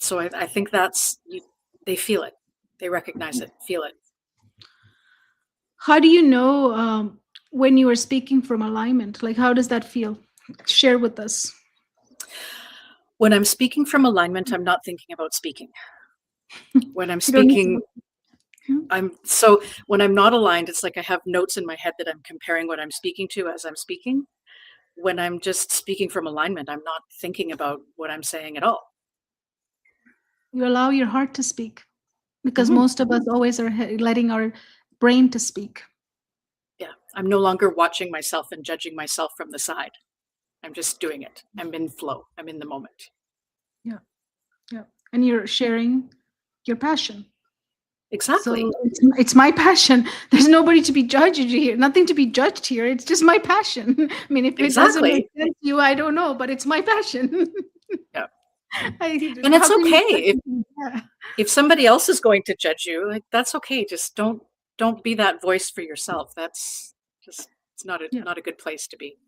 So I think they feel it. They recognize it, feel it. How do you know when you are speaking from alignment? Like, how does that feel? Share with us. When I'm speaking from alignment, I'm not thinking about speaking. When I'm You don't need speaking, when I'm not aligned, it's like I have notes in my head that I'm comparing what I'm speaking to as I'm speaking. When I'm just speaking from alignment, I'm not thinking about what I'm saying at all. you allow your heart to speak, because Mhm. most of us always are letting our brain to speak. Yeah, I'm no longer watching myself and judging myself from the side. I'm just doing it. I'm in flow. I'm in the moment. Yeah, yeah. And you're sharing your passion. Exactly. So it's my passion. There's nobody to be judged here. Nothing to be judged here. It's just my passion. I mean, if it doesn't make Exactly. sense to you, I don't know, but it's my passion. Yeah. And How it's can you okay yeah. if somebody else is going to judge you, like that's okay. Just don't be that voice for yourself. That's just it's Yeah. not a good place to be.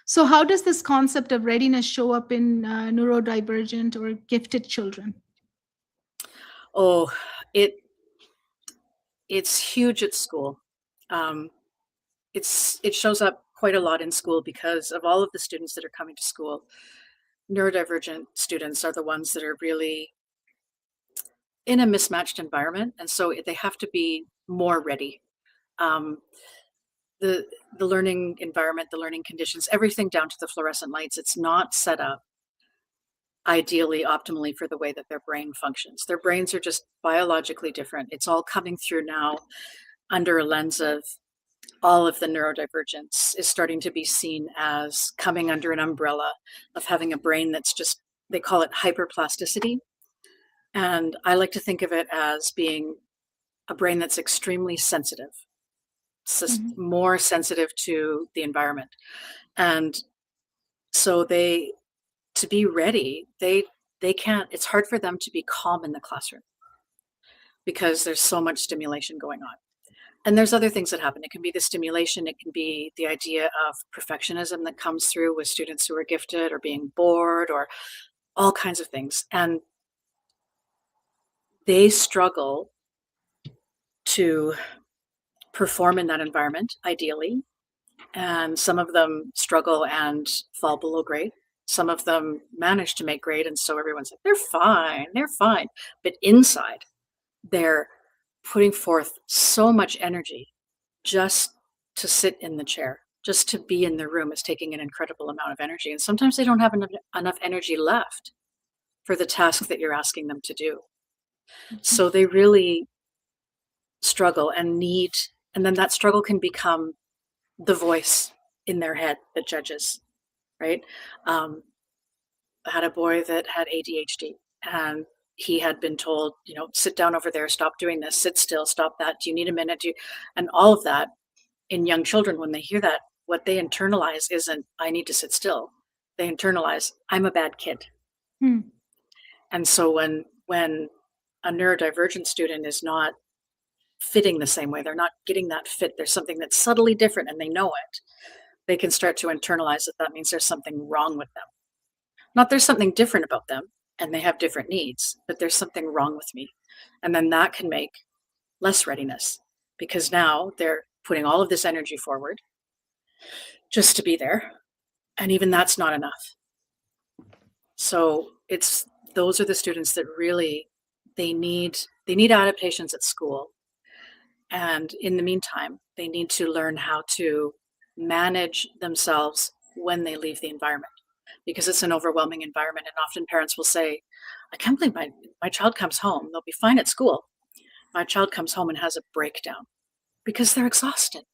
So how does this concept of readiness show up in neurodivergent or gifted children? Oh, it it's huge at school. Um, it shows up quite a lot in school because of all of the students that are coming to school. Neurodivergent students are the ones that are really in a mismatched environment, and so they have to be more ready. Um, the the learning environment, the learning conditions, everything down to the fluorescent lights, it's not set up ideally optimally for the way that their brain functions. Their brains are just biologically different. It's all coming through now under a lens of all of the neurodivergence is starting to be seen as coming under an umbrella of having a brain that's just, they call it hyperplasticity. And I like to think of it as being a brain that's extremely sensitive, Mhm. more sensitive to the environment. And so to be ready, they can't, it's hard for them to be calm in the classroom because there's so much stimulation going on. And there's other things that happen. It can be the stimulation, it can be the idea of perfectionism that comes through with students who are gifted or being bored or all kinds of things. And they struggle to perform in that environment, ideally. And some of them struggle and fall below grade. Some of them manage to make grade. And so everyone's like, they're fine, they're fine. But inside, they're putting forth so much energy just to sit in the chair, just to be in the room is taking an incredible amount of energy. And sometimes they don't have enough energy left for the task that you're asking them to do. So they really struggle and need, and then that struggle can become the voice in their head that judges, right? Um, I had a boy that had ADHD, and he had been told, sit down over there, stop doing this, sit still, stop that. Do you need a minute? And all of that in young children, when they hear that, what they internalize isn't, I need to sit still. They internalize, I'm a bad kid. Hmm. And so when a neurodivergent student is not fitting the same way, they're not getting that fit, there's something that's subtly different and they know it, they can start to internalize that means there's something wrong with them. Not there's something different about them and they have different needs, but there's something wrong with me. And then that can make less readiness because now they're putting all of this energy forward just to be there. And even that's not enough. So those are the students that really, they need adaptations at school. And in the meantime, they need to learn how to manage themselves when they leave the environment, because it's an overwhelming environment. And often parents will say, I can't believe my child comes home. They'll be fine at school. My child comes home and has a breakdown because they're exhausted.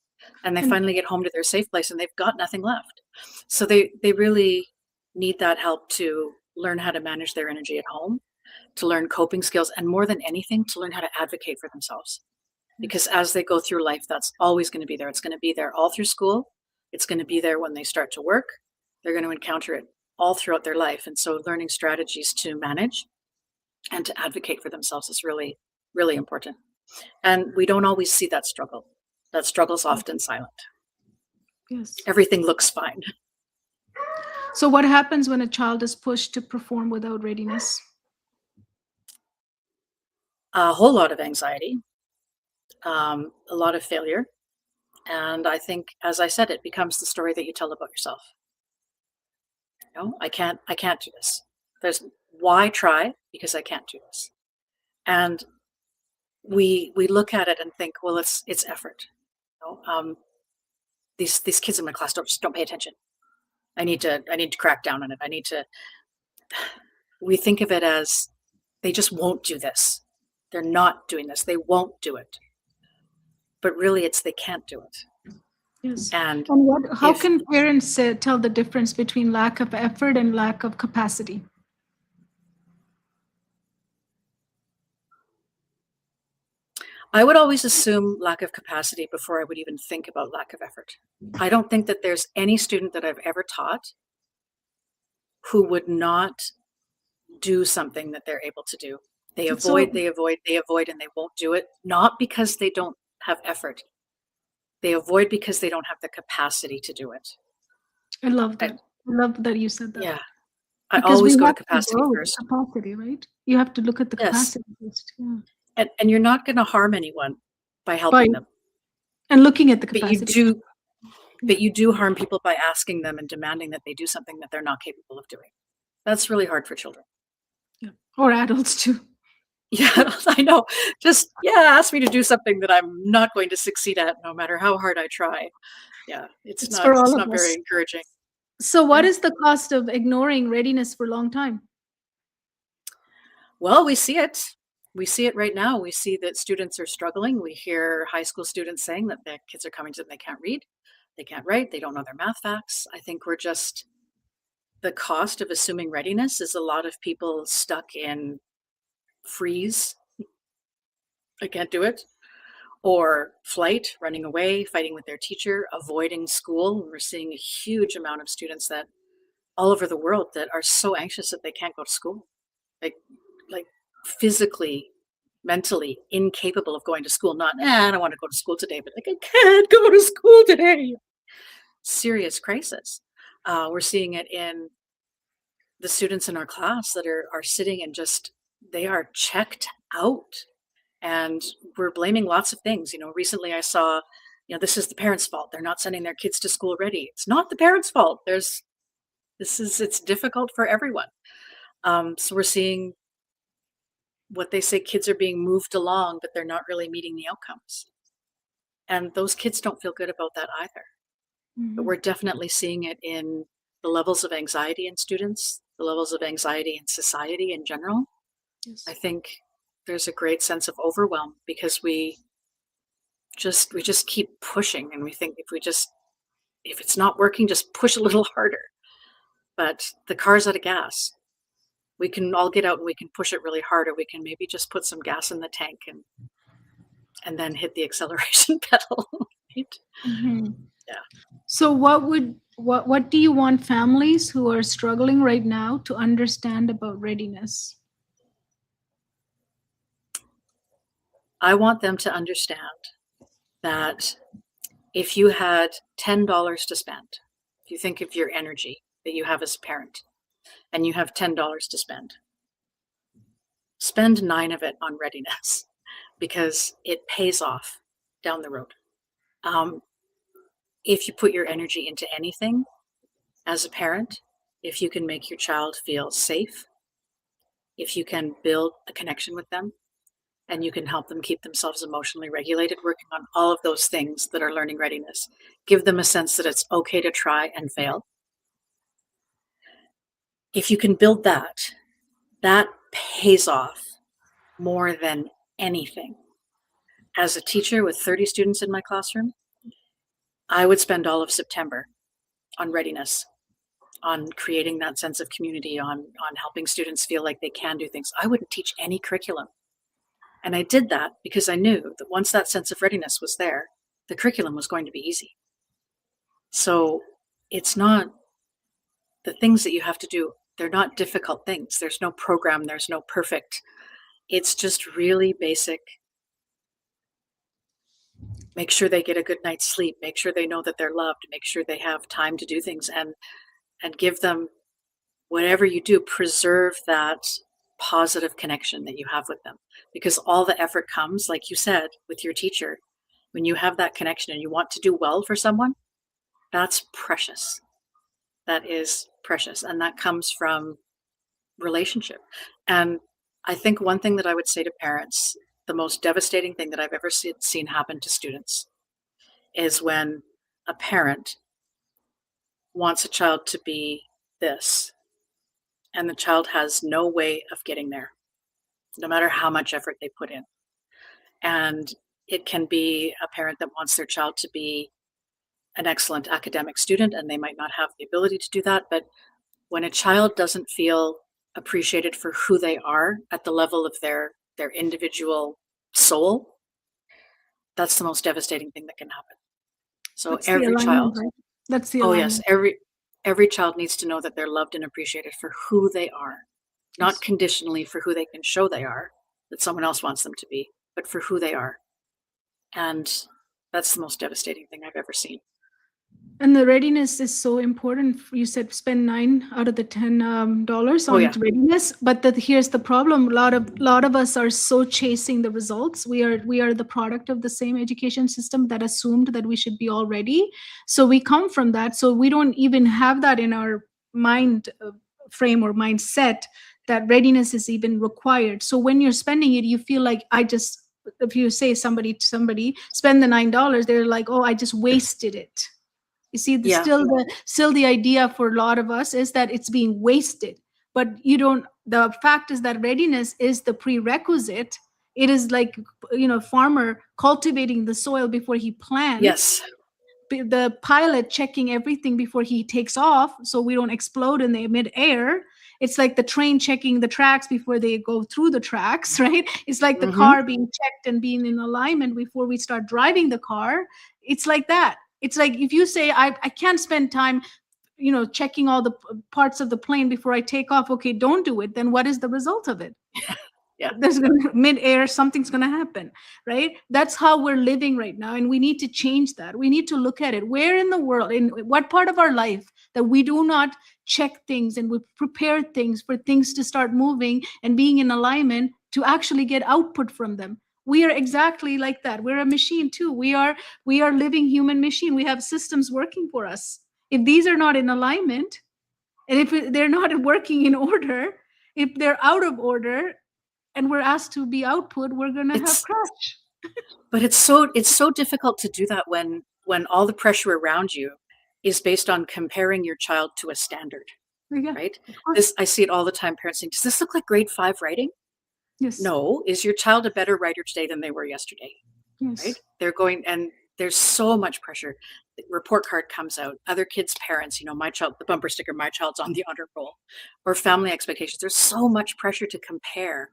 And they finally get home to their safe place and they've got nothing left. So they really need that help to learn how to manage their energy at home, to learn coping skills, and more than anything, to learn how to advocate for themselves. Because as they go through life, that's always going to be there. It's going to be there all through school. It's going to be there when they start to work. They're going to encounter it all throughout their life. And so learning strategies to manage and to advocate for themselves is really, really important. And we don't always see that struggle. That struggle's often silent. Yes. Everything looks fine. So what happens when a child is pushed to perform without readiness? A whole lot of anxiety, a lot of failure. And I think, as I said, it becomes the story that you tell about yourself. I can't do this. Why try? Because I can't do this. And we look at it and think, well, it's effort. These kids in my class don't pay attention. I need to crack down on it. We think of it as they just won't do this. They're not doing this. They won't do it. But really it's they can't do it. Yes. And how can parents tell the difference between lack of effort and lack of capacity? I would always assume lack of capacity before I would even think about lack of effort. I don't think that there's any student that I've ever taught who would not do something that they're able to do. They avoid, and they won't do it, not because they don't have effort. They avoid because they don't have the capacity to do it. I love that. I love that you said that. Yeah. I always go to capacity first. Capacity, right? You have to look at the capacity first. Yeah. And you're not going to harm anyone by helping them. And looking at the capacity. But you do harm people by asking them and demanding that they do something that they're not capable of doing. That's really hard for children. Yeah. Or adults too. Yeah, I know. Just, ask me to do something that I'm not going to succeed at, no matter how hard I try. Yeah, it's not very encouraging. So what is the cost of ignoring readiness for a long time? Well, we see it. We see it right now. We see that students are struggling. We hear high school students saying that their kids are coming to them, they can't read, they can't write, they don't know their math facts. I think the cost of assuming readiness is a lot of people stuck in freeze, I can't do it, or flight, running away, fighting with their teacher, avoiding school. We're seeing a huge amount of students that all over the world that are so anxious that they can't go to school, like physically, mentally incapable of going to school. Not, I don't want to go to school today, but I can't go to school today. Serious crisis. We're seeing it in the students in our class that are sitting and they are checked out. And we're blaming lots of things. Recently I saw, this is the parents' fault. They're not sending their kids to school ready. It's not the parents' fault. It's difficult for everyone. So we're seeing what they say, kids are being moved along, but they're not really meeting the outcomes. And those kids don't feel good about that either. Mm-hmm. But we're definitely seeing it in the levels of anxiety in students, the levels of anxiety in society in general. Yes. I think there's a great sense of overwhelm because we we just keep pushing, and we think if it's not working, just push a little harder. But the car's out of gas. We can all get out and we can push it really hard, or we can maybe just put some gas in the tank and then hit the acceleration pedal. Right? Mhm. Yeah. So what do you want families who are struggling right now to understand about readiness? I want them to understand that if you had $10 to spend, if you think of your energy that you have as a parent and you have $10 to spend 9 of it on readiness because it pays off down the road. If you put your energy into anything as a parent, if you can make your child feel safe, if you can build a connection with them, and you can help them keep themselves emotionally regulated, working on all of those things that are learning readiness, give them a sense that it's okay to try and fail. If you can build that, that pays off more than anything. As a teacher with 30 students in my classroom, I would spend all of September on readiness, on creating that sense of community, on helping students feel like they can do things. I wouldn't teach any curriculum. And I did that because I knew that once that sense of readiness was there, the curriculum was going to be easy. So it's not the things that you have to do, they're not difficult things. There's no program, there's no perfect. It's just really basic. Make sure they get a good night's sleep, make sure they know that they're loved, make sure they have time to do things, and give them whatever you do, preserve that positive connection that you have with them. Because all the effort comes, like you said, with your teacher. When you have that connection and you want to do well for someone, that's precious. That is precious. And that comes from relationship. And I think one thing that I would say to parents, the most devastating thing that I've ever seen happen to students is when a parent wants a child to be this, and the child has no way of getting there, no matter how much effort they put in. And it can be a parent that wants their child to be an excellent academic student, and they might not have the ability to do that. But when a child doesn't feel appreciated for who they are at the level of their individual soul, that's the most devastating thing that can happen. So That's the every alignment, child, right? That's the oh yes, alignment. every child needs to know that they're loved and appreciated for who they are, not Yes. conditionally for who they can show they are, that someone else wants them to be, but for who they are. And that's the most devastating thing I've ever seen. And the readiness is so important. You said spend 9 out of the $10 Oh on yeah. readiness, but here's the problem. A lot of us are so chasing the results. We are the product of the same education system that assumed that we should be all ready. So we come from that. So we don't even have that in our mind frame or mindset that readiness is even required. So when you're spending it, you feel like if you say somebody to somebody, spend the $9, they're like, oh, I just wasted it. You see, Yeah. still the idea for a lot of us is that it's being wasted. But you don't. The fact is that readiness is the prerequisite. It is like farmer cultivating the soil before he plants. Yes. The pilot checking everything before he takes off, so we don't explode in the midair. It's like the train checking the tracks before they go through the tracks, right? It's like the Mm-hmm. car being checked and being in alignment before we start driving the car. It's like that. It's like if you say I can't spend time checking all the parts of the plane before I take off. Okay, don't do it. Then what is the result of it? Yeah. There's mid-air, something's going to happen, right? That's how we're living right now, and we need to change that. We need to look at it. Where in the world, in what part of our life, that we do not check things and we prepare things for things to start moving and being in alignment to actually get output from them? We are exactly like that. We're a machine too. We are living human machine. We have systems working for us. If these are not in alignment, and if they're not working in order, if they're out of order, and we're asked to be output, we're going to have It's crash. but it's so difficult to do that when all the pressure around you is based on comparing your child to a standard, Yeah, right? of course. I see it all the time. Parents saying, "Does this look like grade 5 writing?" Yes. No. Is your child a better writer today than they were yesterday? Yes. right? They're going, and there's so much pressure. The report card comes out, other kids' parents, my child, the bumper sticker, my child's on the honor roll, or family expectations. There's so much pressure to compare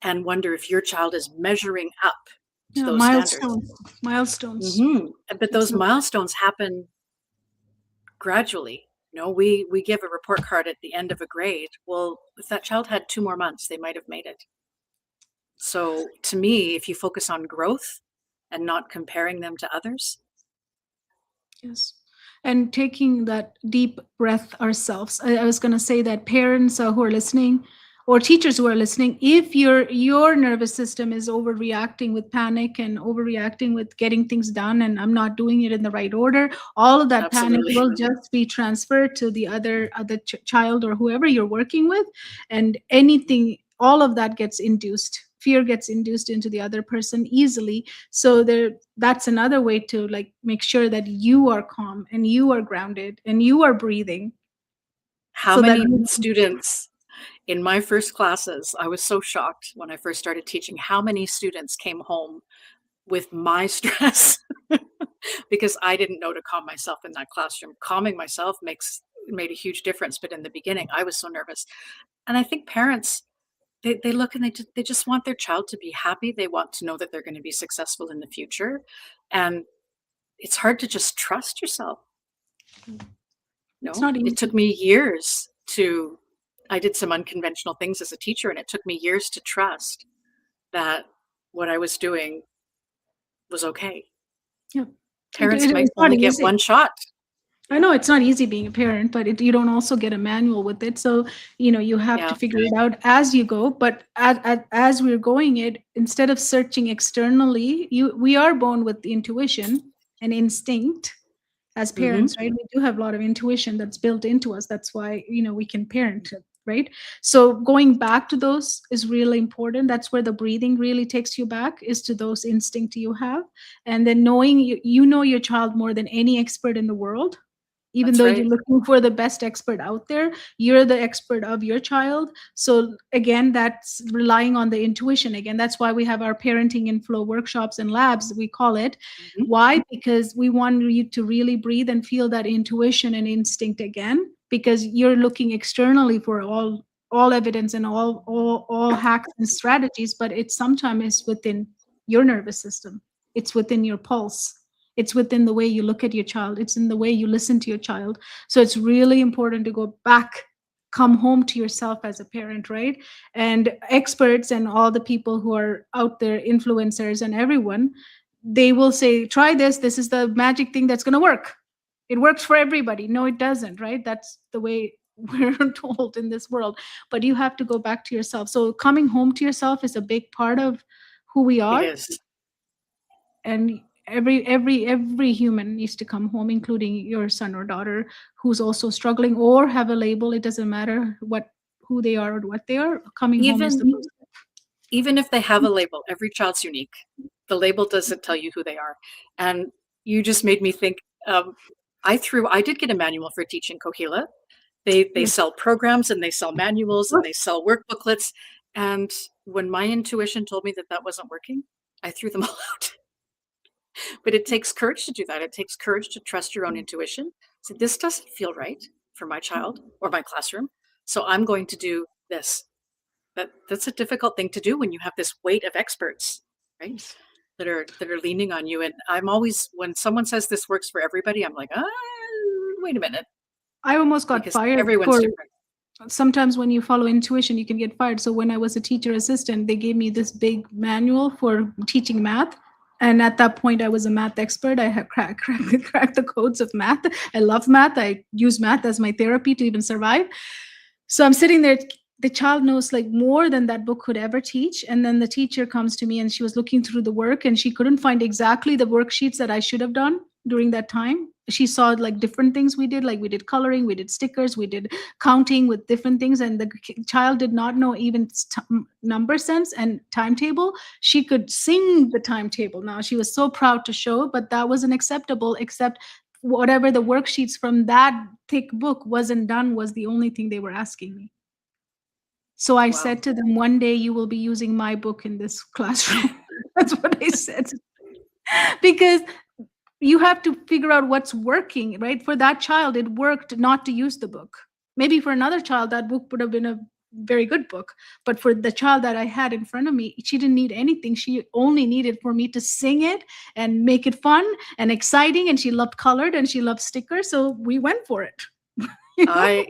and wonder if your child is measuring up to Yeah, those standards. milestones. But those milestones happen gradually. We give a report card at the end of a grade. Well, if that child had 2 more months, they might have made it. So to me, if you focus on growth and not comparing them to others. Yes. And taking that deep breath ourselves. I was going to say that parents who are listening, or teachers who are listening, if your nervous system is overreacting with panic and overreacting with getting things done, and I'm not doing it in the right order, all of that panic Absolutely. will just be transferred to the other child or whoever you're working with, and anything, all of that gets induced. Fear gets induced into the other person easily. So that's another way to like make sure that you are calm and you are grounded and you are breathing. How So that many students in my first classes, I was so shocked when I first started teaching, how many students came home with my stress because I didn't know to calm myself in that classroom. Calming myself made a huge difference. But in the beginning, I was so nervous. And I think parents, they look and they just want their child to be happy. They want to know that they're going to be successful in the future. And it's hard to just trust yourself. it's not It took easy. me years I did some unconventional things as a teacher, and it took me years to trust that what I was doing was okay. Yeah. Parents might It's not only get easy. one shot. I know it's not easy being a parent, but you don't also get a manual with it. So, you have to Yeah. figure it out as you go. But as we're going it, instead of searching externally, we are born with intuition and instinct as Mhm. parents, right? We do have a lot of intuition that's built into us. That's why, we can parent, right? So going back to those is really important. That's where the breathing really takes you back, is to those instinct you have. And then knowing you know your child more than any expert in the world. Even That's though you're right. looking for the best expert out there, you're the expert of your child. So again, that's relying on the intuition. Again, that's why we have our parenting in flow workshops and labs, we call it. Mhm. Why? Because we want you to really breathe and feel that intuition and instinct again, because you're looking externally for all evidence and all hacks and strategies, but it sometimes is within your nervous system. It's within your pulse. It's within the way you look at your child. It's in the way you listen to your child. So it's really important to go back, come home to yourself as a parent, right? And experts and all the people who are out there, influencers and everyone, they will say, try this. This is the magic thing that's going to work. It works for everybody. No, it doesn't, right? That's the way we're told in this world. But you have to go back to yourself. So coming home to yourself is a big part of who we It are. is. And every human needs to come home, including your son or daughter who's also struggling or have a label. It doesn't matter who they are or what they are. Coming home is the Even first step. even if they have a label, every child's unique. The label doesn't tell you who they are. And you just made me think, I did get a manual for teaching Kohila. They Yes. sell programs and they sell manuals and they sell workbooklets. And when my intuition told me that that wasn't working, I threw them all out. But it takes courage to do that. It takes courage to trust your own intuition. So this doesn't feel right for my child or my classroom. So I'm going to do this. That's a difficult thing to do when you have this weight of experts, right? That are leaning on you. And I'm always, when someone says this works for everybody, I'm like, wait a minute, I almost got because fired everyone's for, different. sometimes when you follow intuition you can get fired. So when I was a teacher assistant, they gave me this big manual for teaching math, and at that point I was a math expert. I had cracked the codes of math. I love math. I use math as my therapy to even survive. So I'm sitting there, the child knows like more than that book could ever teach. And then the teacher comes to me and she was looking through the work and she couldn't find exactly the worksheets that I should have done during that time. She saw like different things we did, like we did coloring, we did stickers, we did counting with different things. And the child did not know even number sense and timetable. She could sing the timetable. Now she was so proud to show, but that wasn't acceptable, except whatever the worksheets from that thick book wasn't done was the only thing they were asking me. So I Wow. said to them, one day you will be using my book in this classroom. That's what I said. Because you have to figure out what's working, right? For that child, it worked not to use the book. Maybe for another child, that book would have been a very good book. But for the child that I had in front of me, she didn't need anything. She only needed for me to sing it and make it fun and exciting. And she loved colored and she loved stickers. So we went for it. You know?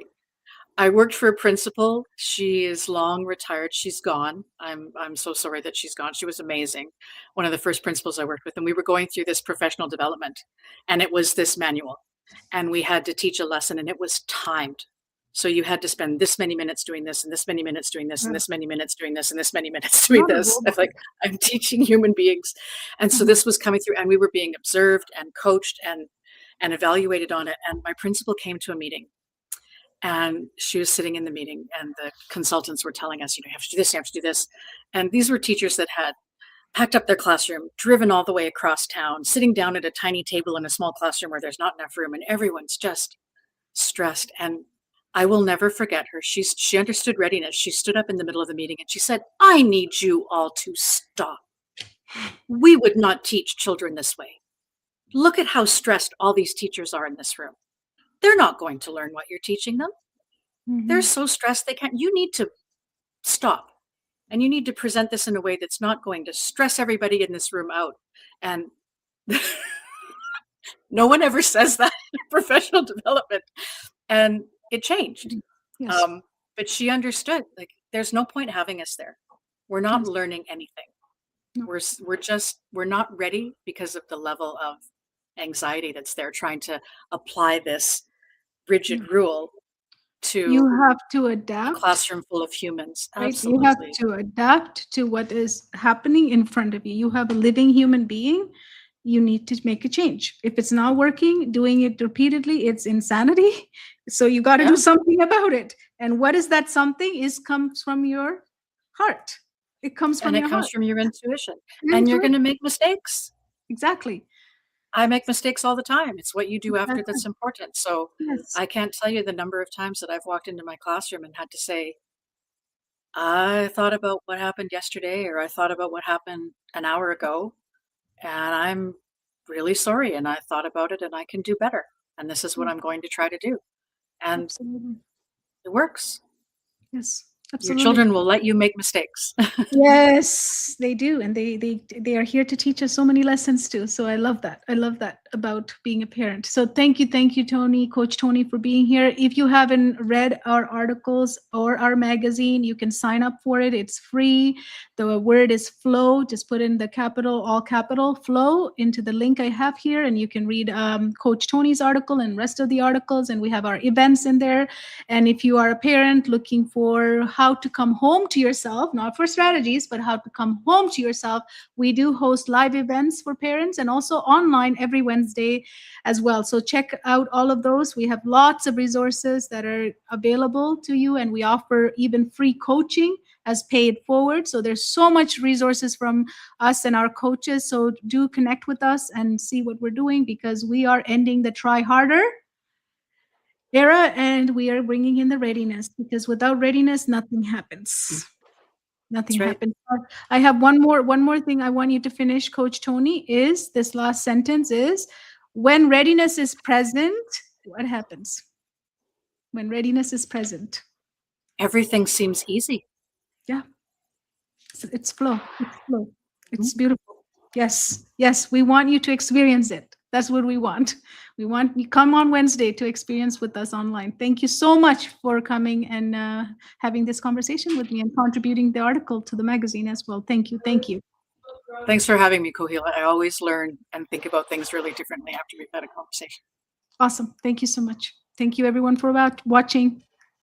I worked for a principal. She is long retired. She's gone. I'm so sorry that she's gone. She was amazing. One of the first principals I worked with, and we were going through this professional development, and it was this manual, and we had to teach a lesson, and it was timed. So you had to spend this many minutes doing this, and this many minutes doing this, and this many minutes doing this, and this many minutes doing Not a this. I'm robot. like, I'm teaching human beings, and so this was coming through, and we were being observed and coached and evaluated on it. And my principal came to a meeting. And she was sitting in the meeting, and the consultants were telling us, you know, you have to do this, you have to do this. And these were teachers that had packed up their classroom, driven all the way across town, sitting down at a tiny table in a small classroom where there's not enough room, and everyone's just stressed. And I will never forget her. She understood readiness. She stood up in the middle of the meeting and she said, I need you all to stop. We would not teach children this way. Look at how stressed all these teachers are in this room. They're not going to learn what you're teaching them. They're so stressed they can't. You need to stop, and you need to present this in a way that's not going to stress everybody in this room out. And no one ever says that in professional development. And it changed. Yes. But she understood, like, there's no point having us there. We're not Yes. learning anything. No. We're not ready because of the level of anxiety that's there, trying to apply this rigid rule You to have to a adapt, classroom full of humans. right? You have Absolutely. to adapt to what is happening in front of you. You have a living human being. You need to make a change. If it's not working, doing it repeatedly, it's insanity. So you got to Yeah. do something about it. And what is that something? Is comes from your heart. It comes from And it your comes heart. from your intuition. Your And you're going to intuition. make mistakes. Exactly. I make mistakes all the time. It's what you do after Exactly. that's important. So Yes. I can't tell you the number of times that I've walked into my classroom and had to say, I thought about what happened yesterday, or I thought about what happened an hour ago, and I'm really sorry. And I thought about it, and I can do better. And this is what I'm going to try to do. And Absolutely. it works. Yes. Your Absolutely. children will let you make mistakes. Yes, they do, and they are here to teach us so many lessons too. So I love that. I love that about being a parent. So thank you, Toni, Coach Toni, for being here. If you haven't read our articles or our magazine, you can sign up for it. It's free. The word is flow. Just put in the capital, all capital, flow into the link I have here, and you can read Coach Toni's article and rest of the articles. And we have our events in there. And if you are a parent looking for how to come home to yourself, not for strategies, but how to come home to yourself, we do host live events for parents and also online every Wednesday as well. So check out all of those. We have lots of resources that are available to you, and we offer even free coaching as paid forward. So there's so much resources from us and our coaches. So do connect with us and see what we're doing, because we are ending the try harder era, and we are bringing in the readiness, because without readiness nothing happens. Nothing That's right. happens. I have one more thing I want you to finish, Coach Toni. Is this last sentence is, when readiness is present, what happens? When readiness is present. Everything seems easy. Yeah. It's flow. It's flow. It's beautiful. Yes, we want you to experience it. That's what we want. We want you come on Wednesday to experience with us online. Thank you so much for coming and having this conversation with me and contributing the article to the magazine as well. Thank you. Thanks for having me, Kohila. I always learn and think about things really differently after we've had a conversation. Awesome. Thank you so much. Thank you everyone for watching.